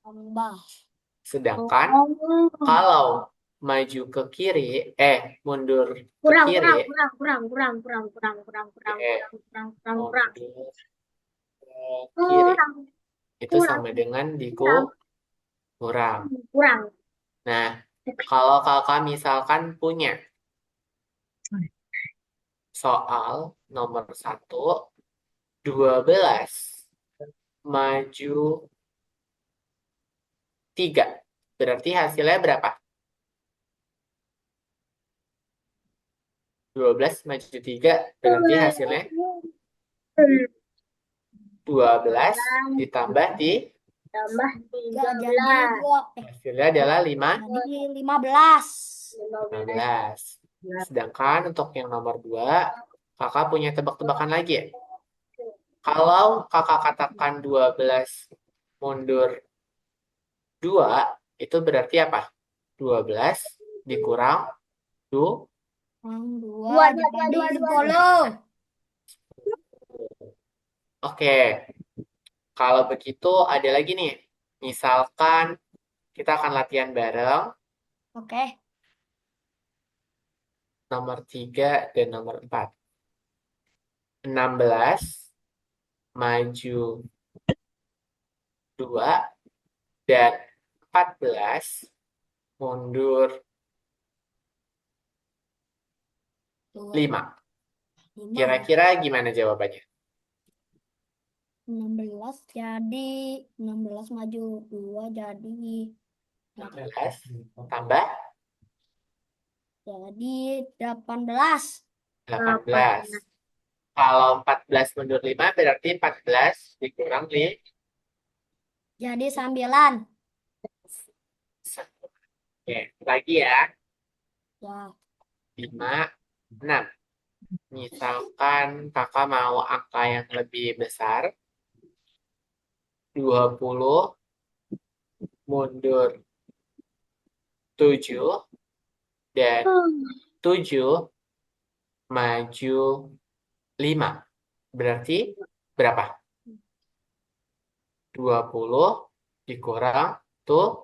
tambah. Sedangkan kalau maju ke kiri, mundur ke Kurang. kiri, Kurang. mundur ke kiri, itu sama dengan dikurang. Kurang. Nah, kalau kakak misalkan punya soal nomor 1, 12 maju 3. Berarti hasilnya berapa? 12 maju 3, berarti hasilnya 12 ditambah Tambah Tiga 13. jadi dua. hasilnya adalah Jadi 15. 15. Sedangkan untuk yang nomor 2, kakak punya tebak-tebakan lagi ya? Kalau kakak katakan 12 mundur 2, itu berarti apa? 12 dikurang 2. Dua jadi 10. Oke, kalau begitu ada lagi nih. Misalkan kita akan latihan bareng Oke. nomor 3 dan nomor 4. 16 maju 2 dan 14 mundur Dua, 5. lima. Kira-kira gimana jawabannya? 16 jadi 16 maju 2 jadi 16 tambah jadi 18. 18. Kalau 14 mundur 5 berarti 14 dikurang 5. Jadi 9. Oke, lagi ya. Ya. 5, 6. Misalkan kakak mau angka yang lebih besar, 20 mundur 7 dan 7 maju 5. Berarti berapa? 20 dikurang 7.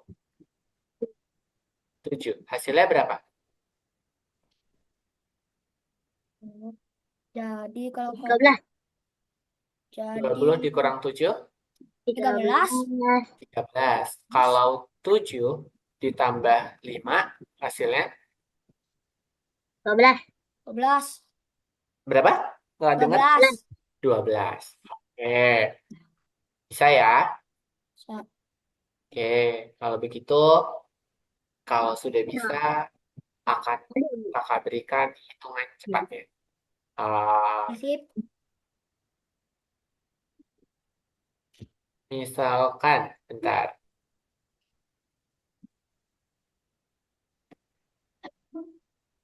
Hasilnya berapa? Jadi kalau 13. jadi 20 dikurang 7, 13. 13. Kalau 7 ditambah 5, hasilnya 12. 12. berapa? Nggak dengar? 12. 12. Oke, bisa ya? Sa- Oke, kalau begitu, kalau sudah bisa, akan kakak berikan hitungan cepatnya. Sip. Misalkan, bentar,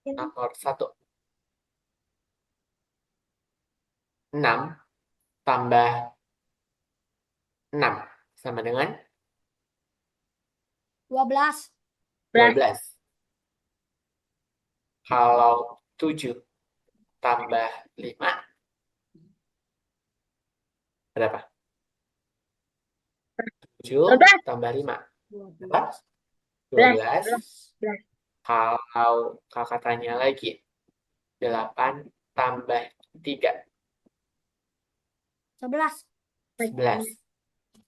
nomor 1, 6 tambah 6 sama dengan 12. 12. Kalau 7 tambah 5, berapa? 7 12. tambah 5, 12. 12. 12. Kalau kakak tanya lagi, 8 tambah 3, 11. 11.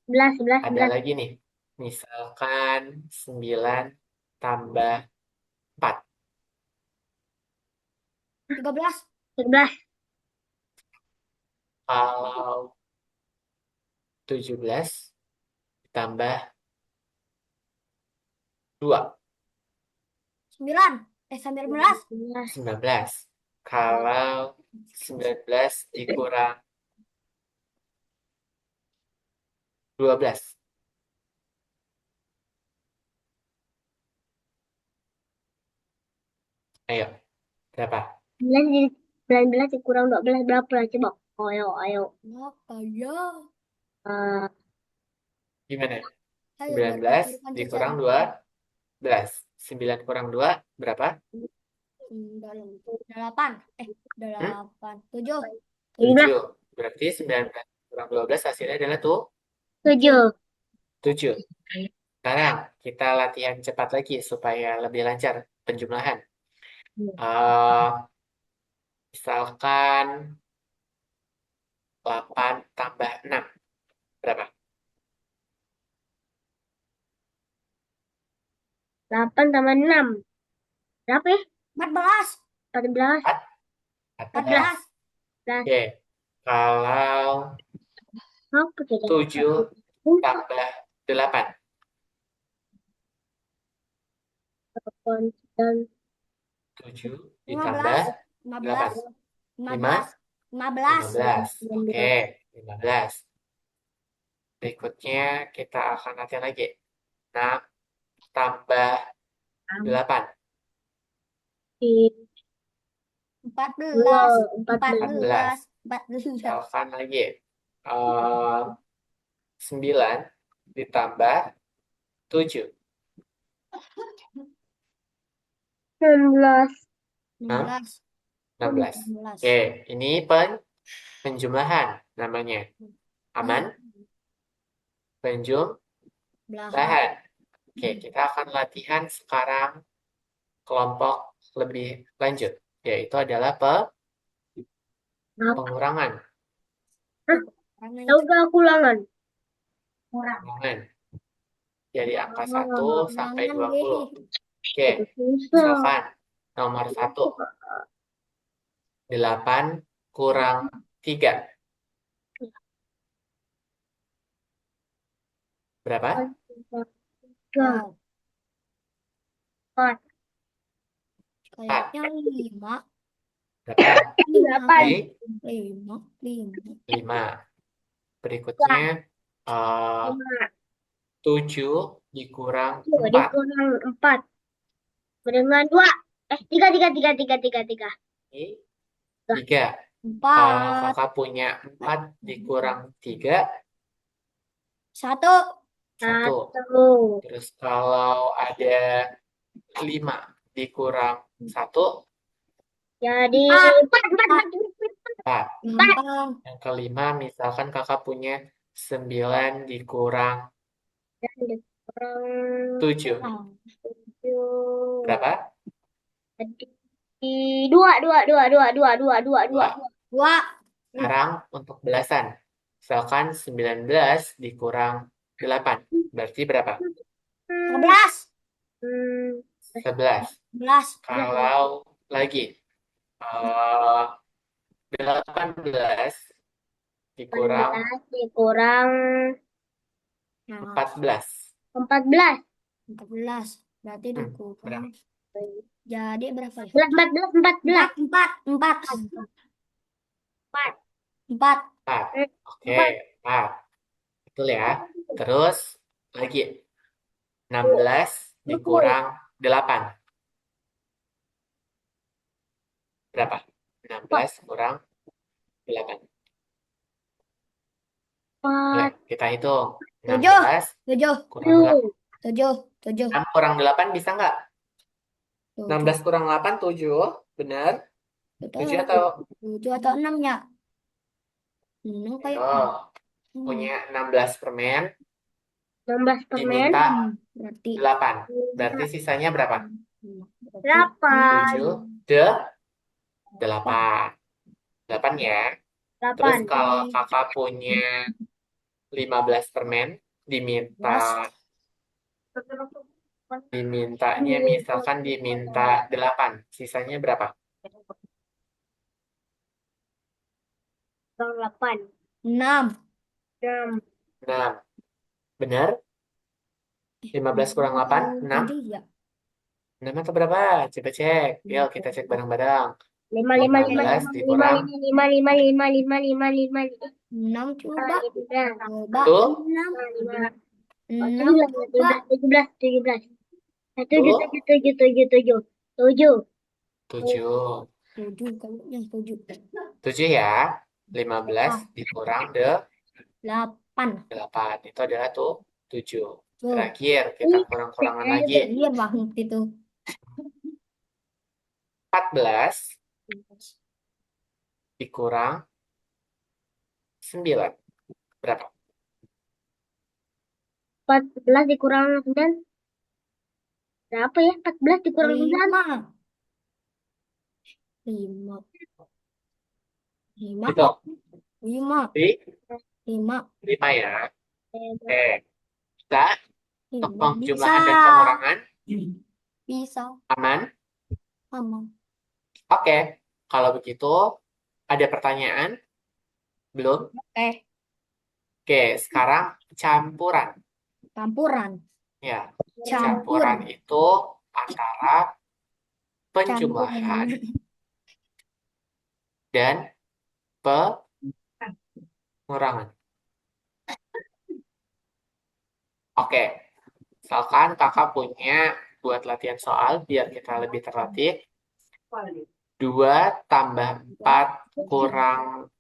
11. 11. Ada lagi nih, misalkan 9 tambah 4, 13. 11. kalau 17 tambah 2, 9. 19. 19. Kalau 19 dikurang 12, ayo, berapa? 19 dikurang 12 berapa? Coba. Ayo. Apa ya? Eh, Gimana? Ayo 19 berpikir panjang dikurang saya. 12. 9 kurang 2, berapa? 8. 8. 7. 17. 7. Berarti 19 kurang 12 hasilnya adalah 7. 7. Sekarang kita latihan cepat lagi supaya lebih lancar penjumlahan. Eh, Misalkan 8 tambah 6, berapa? 8 tambah 6. Berapa ya? 14. 14. 14. 14. Oke. Kalau Apa coba? 7 tambah 8, dan 7 Lima ditambah belas. 8. 15. 15. 15. Oke, 15. Berikutnya kita akan latihan lagi. 6 tambah 8. di 14. 14. 14. Misalkan lagi. 9 ditambah 7. 16. 16. 16. Oke, ini penjumlahan namanya. Aman? Penjumlahan. Oke, kita akan latihan sekarang kelompok lebih lanjut, yaitu adalah pengurangan. Tahu gak aku ulangan? Pengurangan. Dari angka 1 sampai 20. Oke, Susah. misalkan nomor 1. 8 kurang 3. Berapa? 3. 4. Kayaknya 5. Berapa? 8. Oke, 5. 5. Berikutnya 7 dikurang 4. Dikurang 4. Dengan 2. 3. 3. Kalau 4. kakak punya 4 dikurang 3, 1. 1. 1. Terus kalau ada 5 dikurang 1, Jadi 4. 4. Gampang. Yang kelima, misalkan kakak punya 9 dikurang 7. Berapa? 2. 2. Sekarang untuk belasan. Misalkan 19 dikurang 8. Berarti berapa? 11. 11. 11. Kalau lagi 18 dikurang dikurang 14. 14. 14. Berarti dikurang. Berapa? Jadi berapa ya? 14. 4. 4. 4. Oke, 4. Betul ya. Terus lagi 16 dikurang 8. Berapa? 16 kurang 8. Ya, kita hitung. 16 7. kurang 8. 7. 6 kurang 8 bisa nggak? 16 kurang 8, 7. Benar? 7 atau? 7 atau 6 ya? 6 kayak. Oh, punya 16 permen, 16 permen. diminta Berarti 8. Berarti sisanya berapa? 8. 7, 8. 8 ya. Terus 8. kalau kakak punya 15 permen, dimintanya misalkan diminta 8. Sisanya berapa? 8. 6. 6. 6. Benar? 15 kurang 8, 6. Tadi ya. 6 atau berapa? Coba cek. Yuk, kita cek bareng-bareng. 5. 15 dikurang 6 coba. 1. 6 coba. 17. 7. 7. 7 kayaknya 7. 7 ya. 15 dikurang 8. 8. Itu adalah 7. Terakhir, kita kurang-kurangan lagi. Iya banget itu. 14 dikurang 9. Berapa? 14 dikurang 9. Berapa ya? 14 dikurang 9. 5. 5. Itu. 5. 5. 5 ya. Oke. Bisa untuk penjumlahan dan Bisa. pengurangan Bisa. aman? Aman. Oke. Kalau begitu, ada pertanyaan? Belum? Oke, sekarang campuran. Campuran. Ya, Campur. campuran itu antara penjumlahan dan pengurangan. Oke, misalkan kakak punya buat latihan soal biar kita lebih terlatih. 2 tambah 4 kurang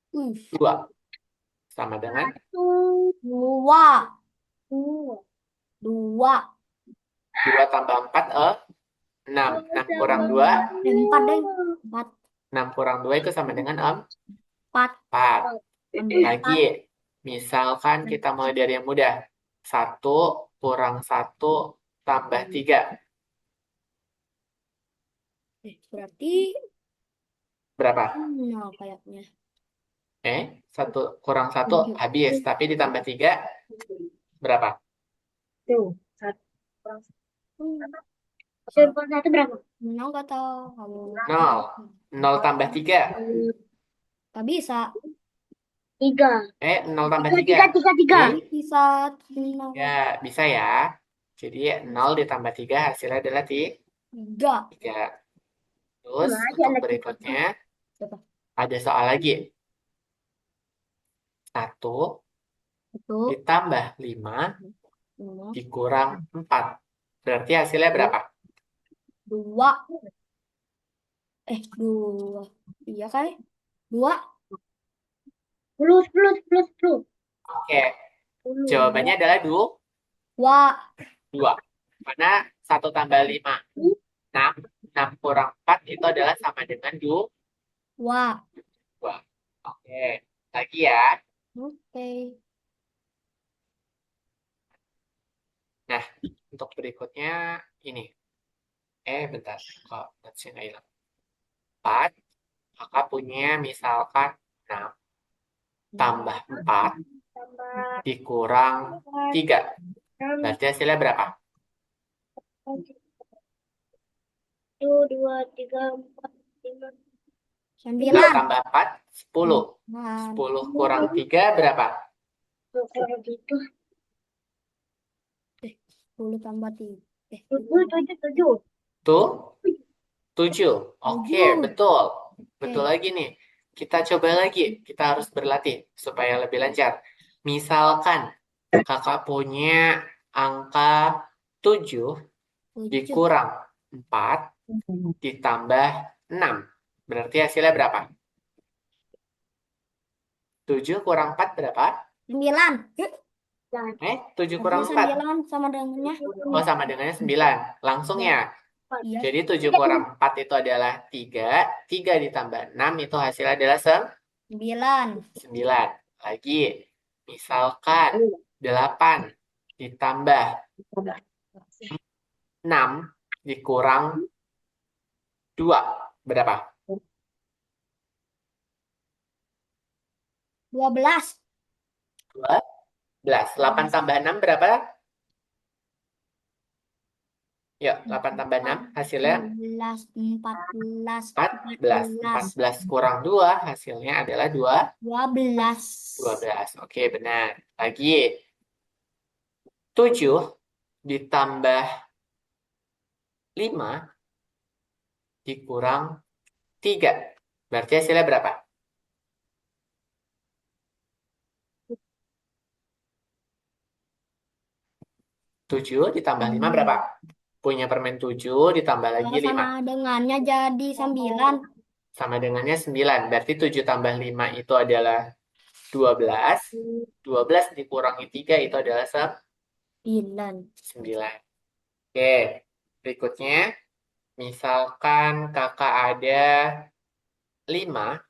2 sama dengan 2. 2. 2 tambah 4 6. 6 kurang 2, 4 deh. 4. 6 kurang 2 itu sama dengan 4. 4. Lagi, misalkan kita mulai dari yang mudah. 1 kurang 1 tambah 3. Berarti Berapa? 0 kayaknya. 1 kurang 1 habis. Tapi ditambah 3, berapa? Tuh, satu kurang satu berapa? 0 gak tahu kamu. 0. 0 tambah 3. Gak bisa. 3. 0 tambah 3. Tiga. Bisa 0. Ya, bisa ya. Jadi 0 ditambah 3 hasilnya adalah 3. 3. Terus untuk berikutnya Coba. ada soal lagi. 1 Itu ditambah 5 0. dikurang 4. Berarti hasilnya berapa? 2. 2. Iya kan? 2. Plus. Oke, jawabannya adalah 2. Karena 1 tambah 5, 6. 6 kurang 4 itu adalah sama dengan 2. 2. Oke, lagi ya. Oke. Nah, untuk berikutnya ini. Bentar. Kok notes-nya nggak hilang? 4. Kakak punya misalkan 6 tambah 4 Tambah dikurang 3. Berarti hasilnya berapa? 1, 2, 3, 4, 5. 2 9. tambah 4, 10. 10 kurang 3 berapa? Kalau gitu. 10 tambah 3. 7. Tuh, 7. Oke, 7. betul. Betul lagi nih. Kita coba lagi. Kita harus berlatih supaya lebih lancar. Misalkan kakak punya angka 7 dikurang 4 ditambah 6. Berarti hasilnya berapa? 7 kurang 4 berapa? 9. 7 kurang 4. 9 sama dengannya. Oh, sama dengannya 9. Langsung ya. Iya. Jadi 7 kurang 4 itu adalah 3. 3 ditambah 6 itu hasilnya adalah 9. 9. Lagi, misalkan 8 ditambah 6 dikurang 2. Berapa? 12. 12. 8 tambah 6 berapa? Yuk, 8 tambah 6 hasilnya 14. 14. 14 kurang 2 hasilnya adalah 12. 12. Oke, benar. Lagi, 7 ditambah 5 dikurang 3. Berarti hasilnya berapa? 7 ditambah 5 berapa? Punya permen 7 ditambah lagi 5. Sama dengannya jadi 9. Sama dengannya 9. Berarti 7 tambah 5 itu adalah 12. 12 dikurangi 3 itu adalah 9. Oke, berikutnya. Misalkan kakak ada 5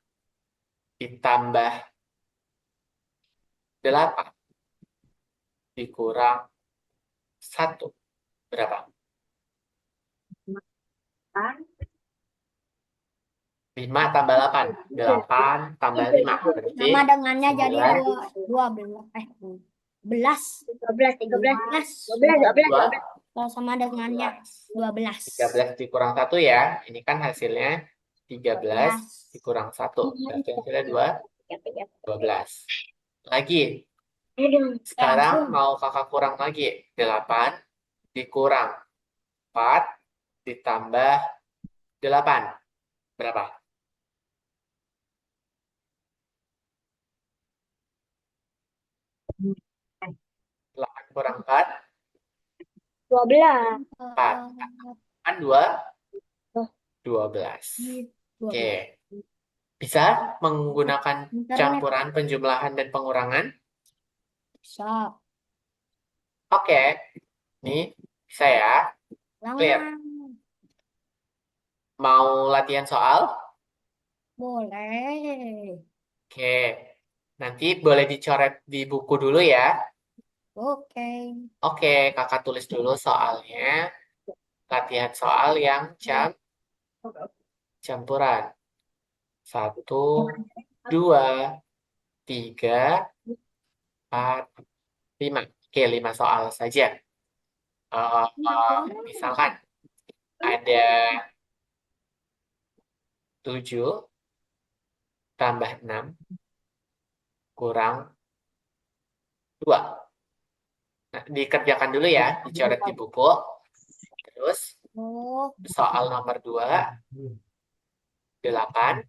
ditambah 8 dikurang 1. Berapa? 5 tambah 8. 8 tambah 5. Berarti Sama dengannya jadi 9. 12. 13. 12. Kalau sama dengannya 12. 13 dikurang 1 ya. Ini kan hasilnya 13 dikurang 1. Berarti hasilnya 12. Lagi. Sekarang mau kakak kurang lagi. 8 dikurang 4 ditambah 8. Berapa? 8 kurang 4, 12. 4. Kan 12. Oke. Bisa menggunakan campuran penjumlahan dan pengurangan? Bisa. Oke. Nih, bisa ya. Clear. Mau latihan soal? Boleh. Oke. Nanti boleh dicoret di buku dulu ya. Oke. Oke, kakak tulis dulu soalnya. Latihan soal yang campuran. 1, 2, 3, 4, 5. Oke, 5 soal saja. Misalkan ada 7 tambah 6 kurang 2. Nah, dikerjakan dulu ya, dicoret di buku. Terus Oh, soal nomor 2, 8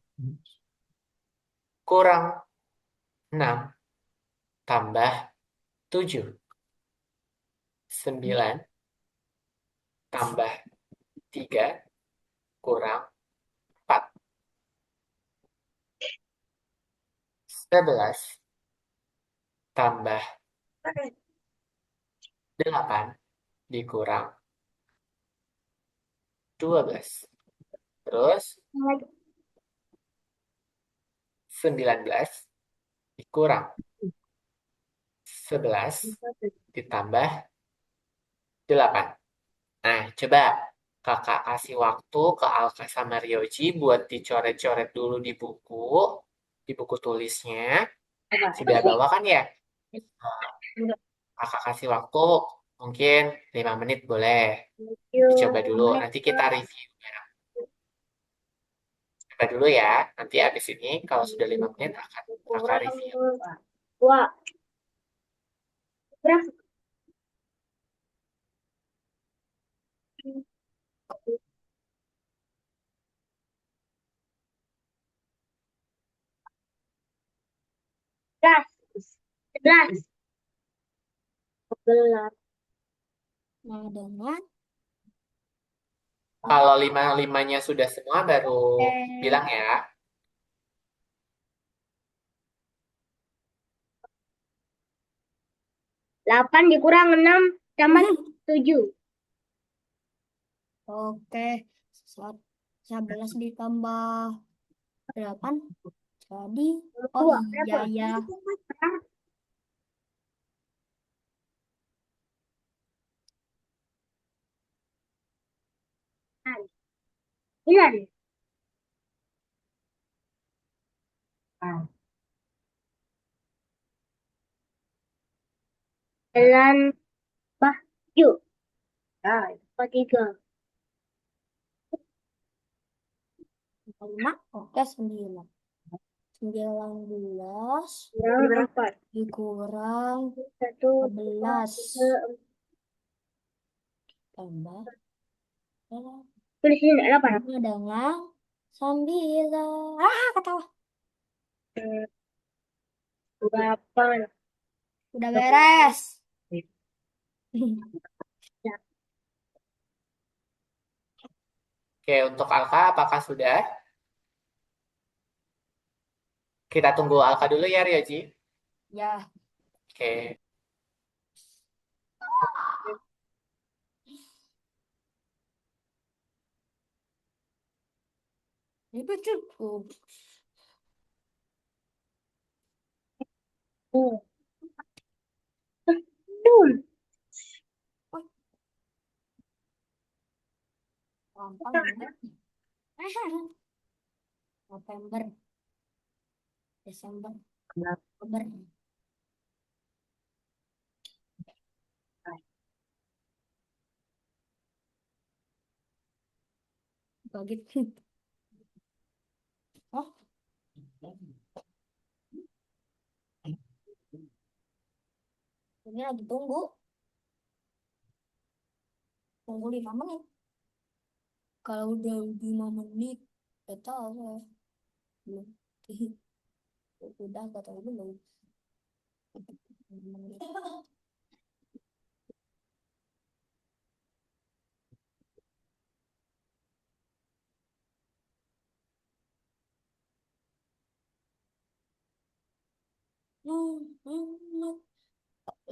kurang 6 tambah 7. 9 tambah 3 kurang 4. 11 tambah 8 dikurang 12. Terus 19 dikurang 11 ditambah 8. Nah, coba kakak kasih waktu ke Alka sama Ryoji buat dicoret-coret dulu di buku tulisnya. Sudah bawa kan ya? Kakak kasih waktu mungkin 5 menit boleh. Dicoba dulu, nanti kita review. Coba dulu ya, nanti habis ini kalau sudah 5 menit akan kakak review. Wah, berapa? Belas. 11. 11. nah dengan Kalau 5-5-nya sudah semua baru bilang ya. 8 dikurang 6 tambah 7. oke. 11 ditambah 8 jadi oh iya ya. Benar. Jalan Bahju. Ah, 3. 5 oke 9. 19 Berapa? dikurang 1, 11 tambah tulis ini 8. sama dengan 9. Ketawa. 8. Udah beres. Oke, untuk Alka apakah sudah? Kita tunggu Alka dulu ya, Ryoji. Ya, Oke. itu cukup. Belum. Gampang banget. November, Desember, Oktober. Begitu. Oh, ini lagi tunggu. Tunggu 5 menit. Kalau udah 5 menit, gak tahu saya. Belum. Udah gak tahu belum.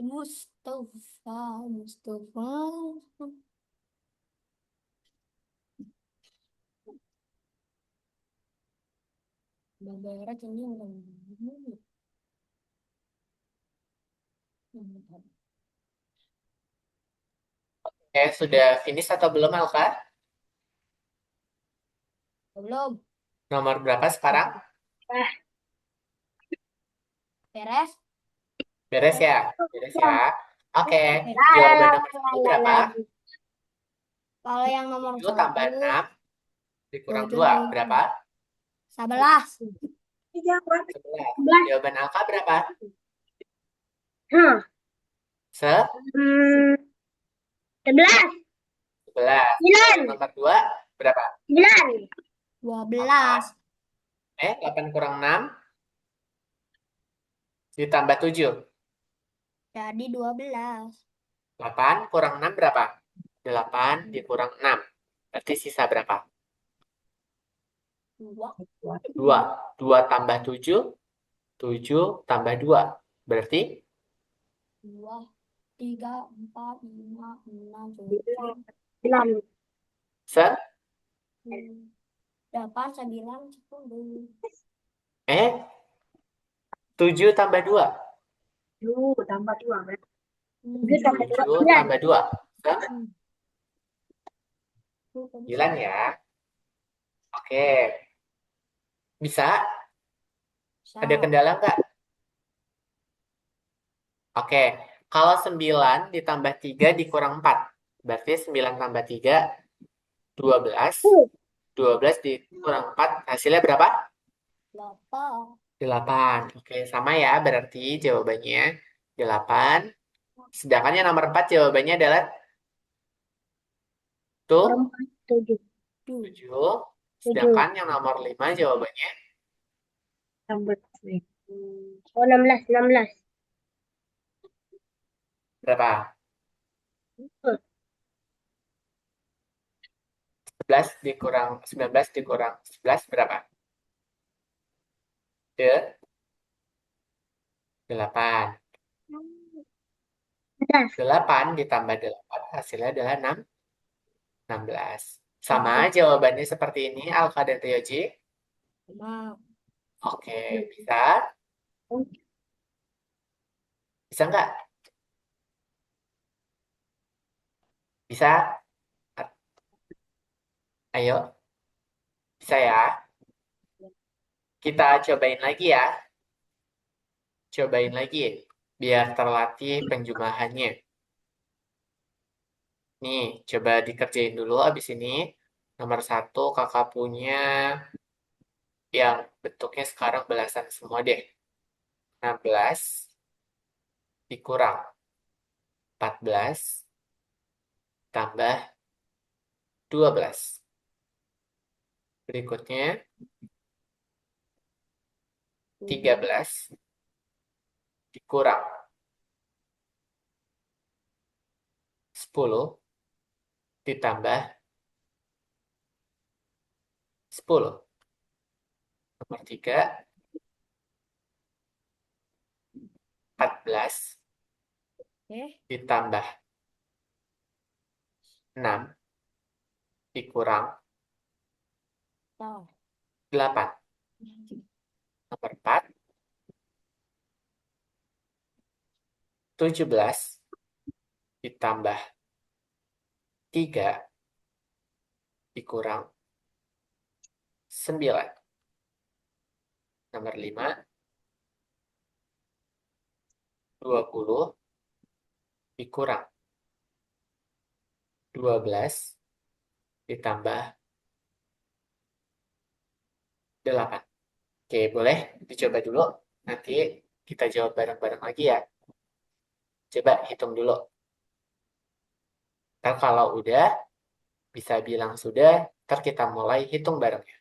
Mustafa, Mustafa. Daerah ini orang. Oke, sudah finish atau belum, Alka? Belum. Nomor berapa sekarang? Beres? Beres ya? Beres ya? Oke, Eh, jawaban nomor satu berapa? kalau yang nomor 7 tambah 1, 6 dikurang 7 2 berapa? 11. 11. Jawaban Alka berapa? Hah. Se 11. 11. 9. Nomor 2 berapa? 9. 12. 8 kurang 6 ditambah 7. Jadi 12. 8 kurang 6 berapa? 8 dikurang 6. Berarti sisa berapa? 2. 2. 2 tambah 7. 7 tambah 2. Berarti 2, 3, 4, 5, 6, 7, 6. se 8, 9, 10. 7 tambah 2. tambah 2. 7 tambah 7 9. tambah 2. Se 9 ya. Oke. Bisa? Ada kendala nggak? Oke. Kalau 9 ditambah 3 dikurang 4. Berarti 9 tambah 3, 12. 12 dikurang 4, hasilnya berapa? 8. 8. Oke, sama ya. Berarti jawabannya 8. Sedangkan yang nomor 4 jawabannya adalah tuh 7. 7. Sedangkan yang nomor 5 jawabannya Tambah. Oh, 16. 16. berapa? 11 dikurang 19 dikurang 11 berapa? 8. 8 ditambah 8 hasilnya adalah 16. Sama jawabannya seperti ini, Alfa dan Ryoji. Sama. Oke, bisa? Bisa nggak? Bisa? Ayo, bisa ya? Kita cobain lagi ya. Cobain lagi, biar terlatih penjumlahannya. Nih, coba dikerjain dulu abis ini. Nomor 1, kakak punya yang bentuknya sekarang belasan semua deh. 16 dikurang 14 tambah 12. Berikutnya 13 dikurang 10 ditambah 10. Nomor 3, 14 ditambah 6 dikurang 8. Nomor 4, 17 ditambah 3 dikurang 9. Nomor 5, 20 dikurang 12 ditambah 8. Oke, boleh dicoba dulu. Nanti kita jawab bareng-bareng lagi ya. Coba hitung dulu. Ntar kalau udah, bisa bilang sudah, Ntar kita mulai hitung bareng ya.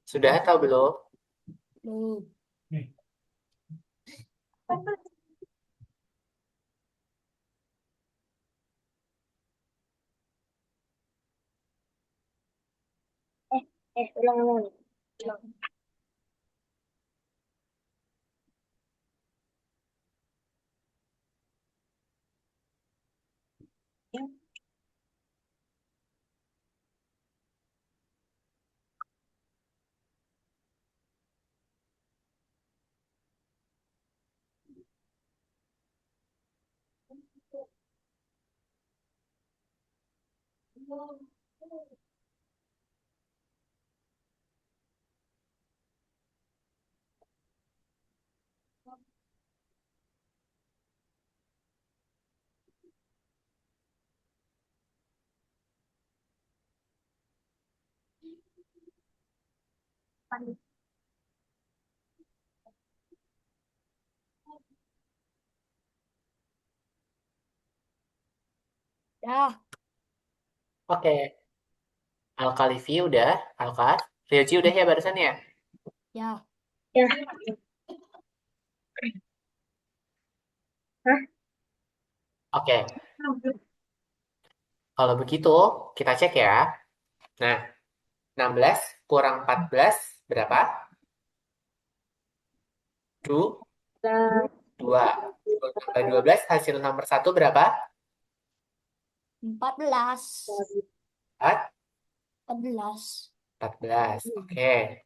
Sudah atau belum? Belum. Nih, Ulang ulang. Ulang. Ya, Oke. Alka Livi udah. Alka. Ryoji udah ya barusan ya? ya. Ya. Hah? Oke. Kalau begitu, kita cek ya. Nah, 16 kurang 14 berapa? Udah. 2. Tambah 12 hasil nomor 1 berapa? 14. 4. 14. 14. Oke.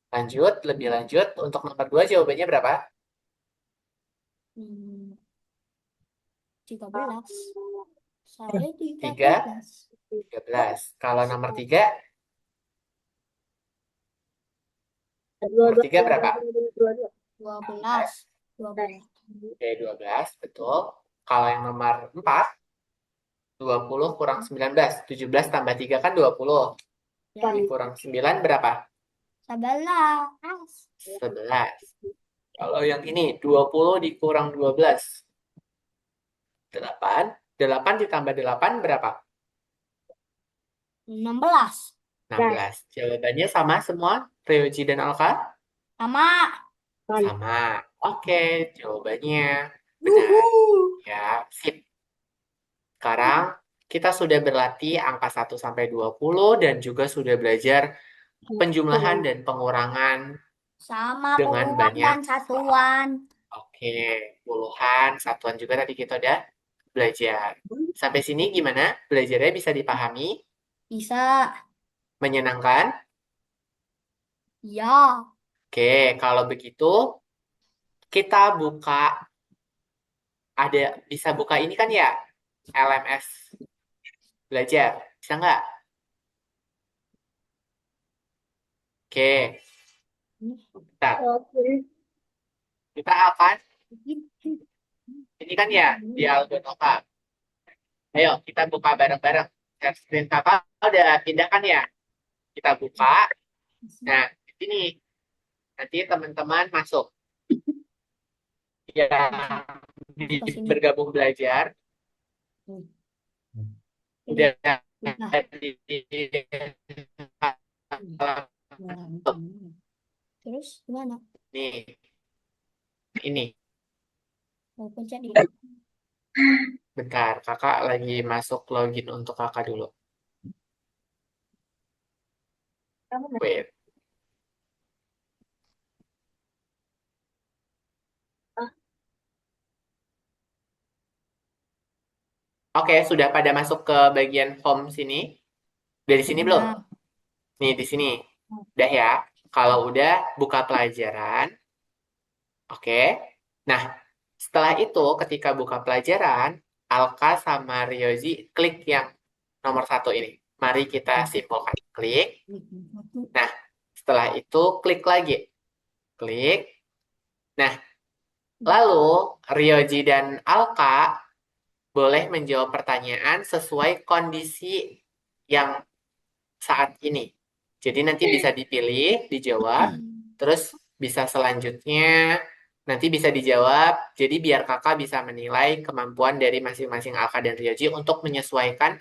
Lanjut, lebih lanjut. Untuk nomor 2 jawabannya berapa? Hmm, 13. Saya 3. 13. 13. Kalau nomor 3, Dua nomor dua 3 berapa? dua dua. 12. 12. Oke, 12. Betul. Kalau yang nomor 4, 20 kurang 19. 17 tambah 3 kan 20. Ya, Dikurang 9 berapa? 11. 11. Kalau yang ini, 20 dikurang 12. 8. 8 ditambah 8 berapa? 16. 16. Jawabannya sama semua, Ryoji dan Alka? Sama. Sama. Oke, jawabannya benar. Wuhu. Ya, sip. Sekarang kita sudah berlatih angka 1 sampai 20 dan juga sudah belajar penjumlahan dan pengurangan Sama dengan puluhan banyak dan satuan. Oke, puluhan, satuan juga tadi kita udah belajar. Sampai sini gimana? Belajarnya bisa dipahami? Bisa. Menyenangkan? Ya. Oke, kalau begitu kita bisa buka ini kan ya, LMS belajar. Bisa nggak? Oke, bentar. Oke. Kita akan, ini kan ya, di Algo Nova. Ayo, kita buka bareng-bareng. Share screen kakak udah pindah kan ya? Kita buka. Nah, di sini nanti teman-teman masuk. Yang Masuk ke sini. bergabung belajar, Pilih. udah Nah, di terus gimana? nih, ini. Mau pencet di Bentar, kakak lagi masuk login untuk kakak dulu. Wait. Oke, sudah pada masuk ke bagian home sini? Dari sini belum? Udah. Nih, di sini. Udah ya. Kalau udah, buka pelajaran. Oke. Nah, setelah itu, ketika buka pelajaran, Alka sama Ryozi klik yang nomor 1 ini. Mari kita simpulkan. Klik. Nah, setelah itu, klik lagi. Klik. Nah, lalu Ryoji dan Alka boleh menjawab pertanyaan sesuai kondisi yang saat ini. Jadi nanti bisa dipilih, dijawab, terus bisa selanjutnya nanti bisa dijawab. Jadi biar kakak bisa menilai kemampuan dari masing-masing Alka dan Ryoji untuk menyesuaikan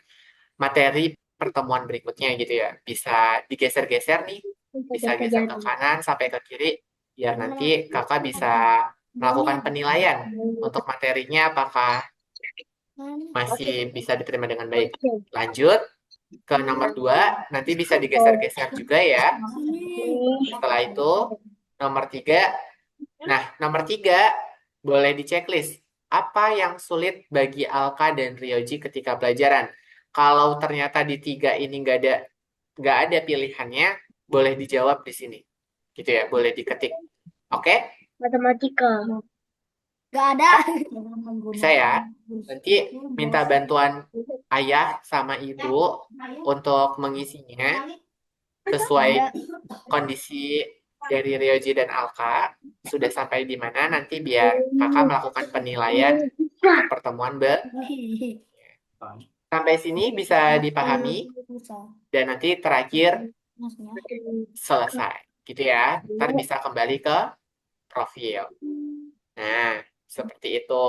materi pertemuan berikutnya gitu ya. Bisa digeser-geser nih, bisa geser ke kanan sampai ke kiri, biar nanti kakak bisa melakukan penilaian untuk materinya apakah masih bisa diterima dengan baik. Lanjut ke nomor 2, nanti bisa digeser-geser juga ya. Setelah itu, nomor 3. Nah, nomor 3 boleh diceklis. Apa yang sulit bagi Alka dan Ryoji ketika pelajaran? Kalau ternyata di 3 ini nggak ada pilihannya, boleh dijawab di sini. Gitu ya, boleh diketik. Oke? Matematika. Gak ada. Bisa ya. Nanti minta bantuan ayah sama ibu untuk mengisinya sesuai Ada. kondisi dari Ryoji dan Alka. Sudah sampai di mana nanti biar kakak melakukan penilaian pertemuan sampai sini bisa dipahami Bisa. dan nanti terakhir Masnya. selesai. Gitu ya. Ntar bisa kembali ke profil. Nah, seperti itu.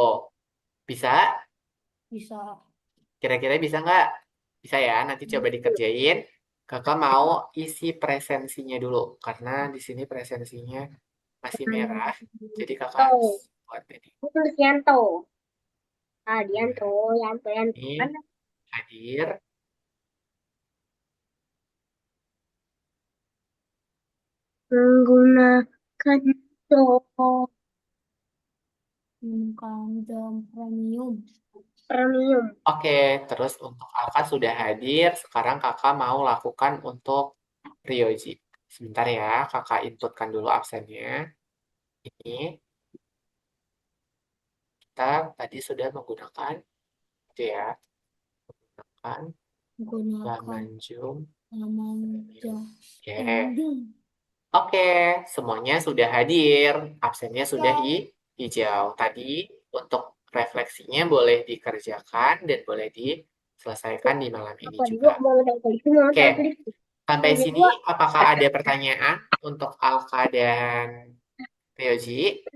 Bisa? Bisa. Kira-kira bisa nggak? Bisa ya, nanti coba dikerjain. Kakak mau isi presensinya dulu, karena di sini presensinya masih merah, jadi kakak harus buat ini. Terus Yanto. Ah, Yanto, Yanto, Yanto. Ini Kan hadir, menggunakan toko Kandang premium. premium. oke. Terus untuk Alka sudah hadir, sekarang kakak mau lakukan untuk Ryoji. Sebentar ya, kakak inputkan dulu absennya. Ini kita tadi sudah menggunakan, itu ya, menggunakan Gunakan Bamanjung. manja. Oke. Oke, semuanya sudah hadir. Absennya sudah hijau. Tadi untuk refleksinya boleh dikerjakan dan boleh diselesaikan di malam ini Apa juga. juga mau tahu itu mau Oke, tahu itu. sampai Yang sini kedua, apakah ada pertanyaan untuk Alka dan Ryoji?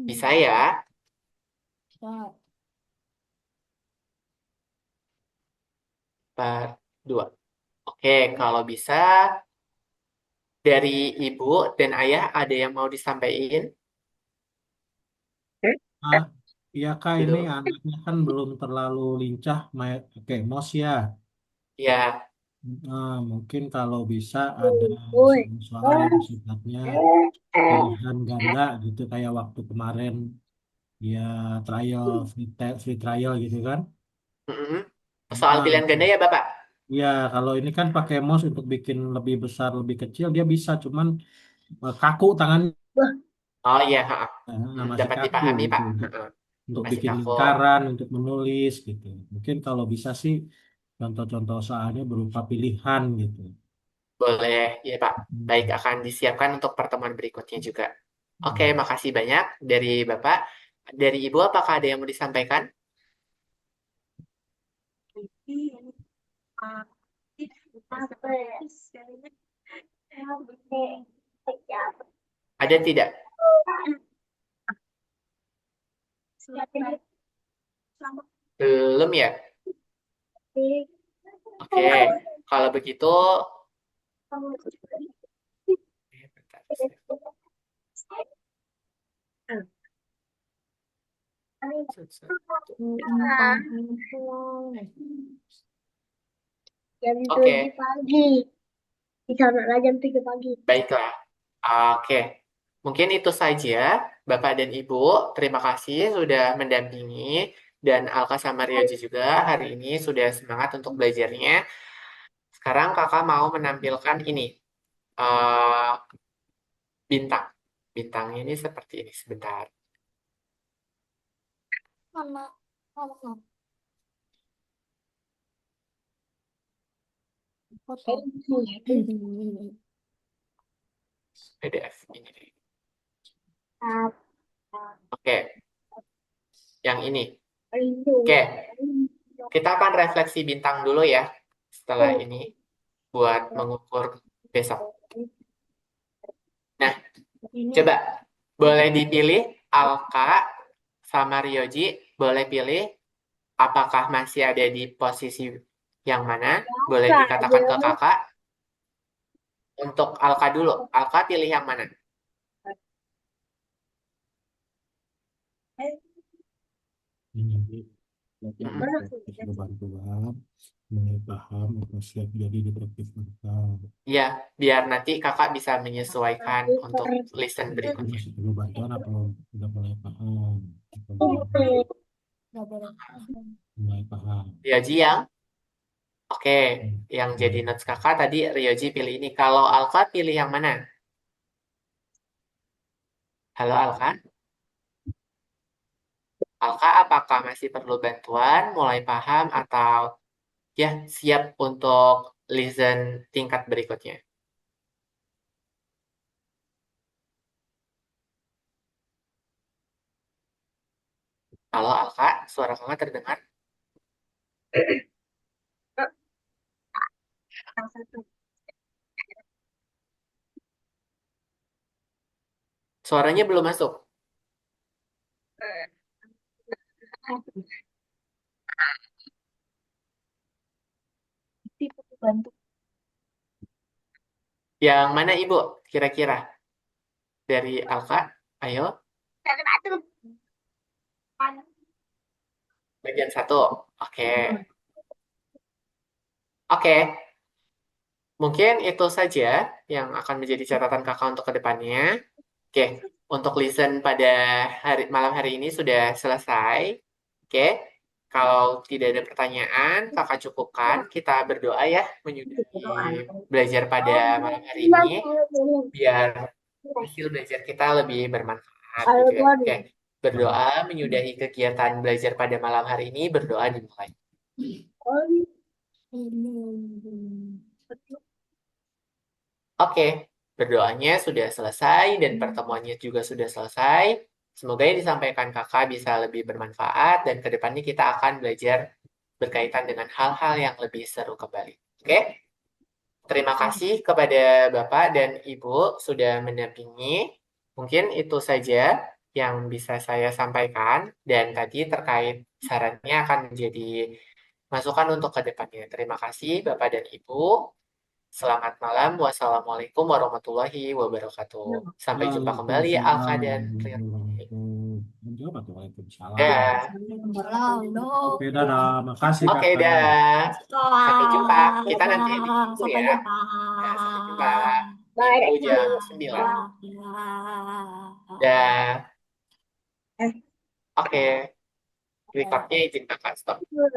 Bisa ya? Bisa. Part 2. Oke, kalau bisa dari ibu dan ayah ada yang mau disampaikan Ah, iya Kak, ini dulu? anaknya kan belum terlalu lincah pakai mouse ya. Ya, Mungkin kalau bisa ada woi. suara yang sifatnya pilihan ganda gitu kayak waktu kemarin dia trial free trial gitu kan. mm-mm. Soal Ah, pilihan ganda ya, Bapak? ya kalau ini kan pakai mouse untuk bikin lebih besar lebih kecil dia bisa, cuman kaku tangannya, Oh iya, ha. masih Dapat kaku dipahami, gitu Pak. untuk Heeh. Masih bikin kaku. lingkaran, untuk menulis gitu. Mungkin kalau bisa sih contoh-contoh soalnya berupa pilihan gitu. Boleh, ya Pak. Baik, Hmm. akan disiapkan untuk pertemuan berikutnya juga. Oke, Hmm. makasih banyak dari Bapak. Dari Ibu, apakah ada yang mau disampaikan? Ada tidak? Belum ya? Oke, kalau begitu, bentar, Jam Oke, 7 pagi. Di sana lah jam 7 pagi. baiklah. Oke, mungkin itu saja, Bapak dan Ibu. Terima kasih sudah mendampingi dan Alka sama Rioji juga hari ini sudah semangat untuk belajarnya. Sekarang kakak mau menampilkan ini, eh, bintang. Bintangnya ini seperti ini, sebentar. Mana? Mana? Foto. PDF ini deh. Oke, yang ini. Oke, kita akan refleksi bintang dulu ya setelah ini buat mengukur besok. Nah, Ini coba boleh dipilih Alka sama Ryoji, boleh pilih apakah masih ada di posisi yang mana? Boleh dikatakan ke kakak. Untuk Alka dulu, Alka pilih yang mana? Ini belajar Mm-mm. praktis bantuan, mulai paham atau siap jadi di praktis mereka. Ya, biar nanti kakak bisa menyesuaikan untuk listen Jadi berikutnya. masih perlu bantuan apa udah mulai paham? Atau nggak boleh. mulai paham. Ryoji yang, oke, yang jadi notes kakak tadi Ryoji pilih ini. Kalau Alka pilih yang mana? Halo Alka? Alka, apakah masih perlu bantuan, mulai paham, atau ya siap untuk listen tingkat berikutnya? Halo Alka, suara kakak terdengar? Suaranya belum masuk. Bantu. Yang mana Ibu? Kira-kira dari Alka? Ayo, bagian satu. Oke, oke. Mungkin itu saja yang akan menjadi catatan kakak untuk kedepannya. Oke, untuk listen pada malam hari ini sudah selesai. Oke, kalau tidak ada pertanyaan, kakak cukupkan. Kita berdoa ya, menyudahi belajar pada malam hari ini, biar hasil belajar kita lebih bermanfaat gitu ya. Oke, berdoa menyudahi kegiatan belajar pada malam hari ini, berdoa dimulai. Oke, berdoanya sudah selesai dan pertemuannya juga sudah selesai. Semoga yang disampaikan kakak bisa lebih bermanfaat dan kedepannya kita akan belajar berkaitan dengan hal-hal yang lebih seru kembali. Oke, terima kasih kepada Bapak dan Ibu sudah mendampingi. Mungkin itu saja yang bisa saya sampaikan dan tadi terkait sarannya akan menjadi masukan untuk kedepannya. Terima kasih Bapak dan Ibu. Selamat malam. Wassalamualaikum warahmatullahi wabarakatuh. Sampai jumpa kembali, Waalaikumsalam Alka dan Rian. warahmatullahi wabarakatuh. Jawab tuh, Waalaikumsalam. Dah. Oke, dadah. Makasih Oke, kakak. dah. Sampai jumpa. Kita nanti ditunggu Sampai ya. jumpa. Dah, sampai jumpa. Bye. Minggu jam 9. Dah. Oke. Recordnya izin kakak stop.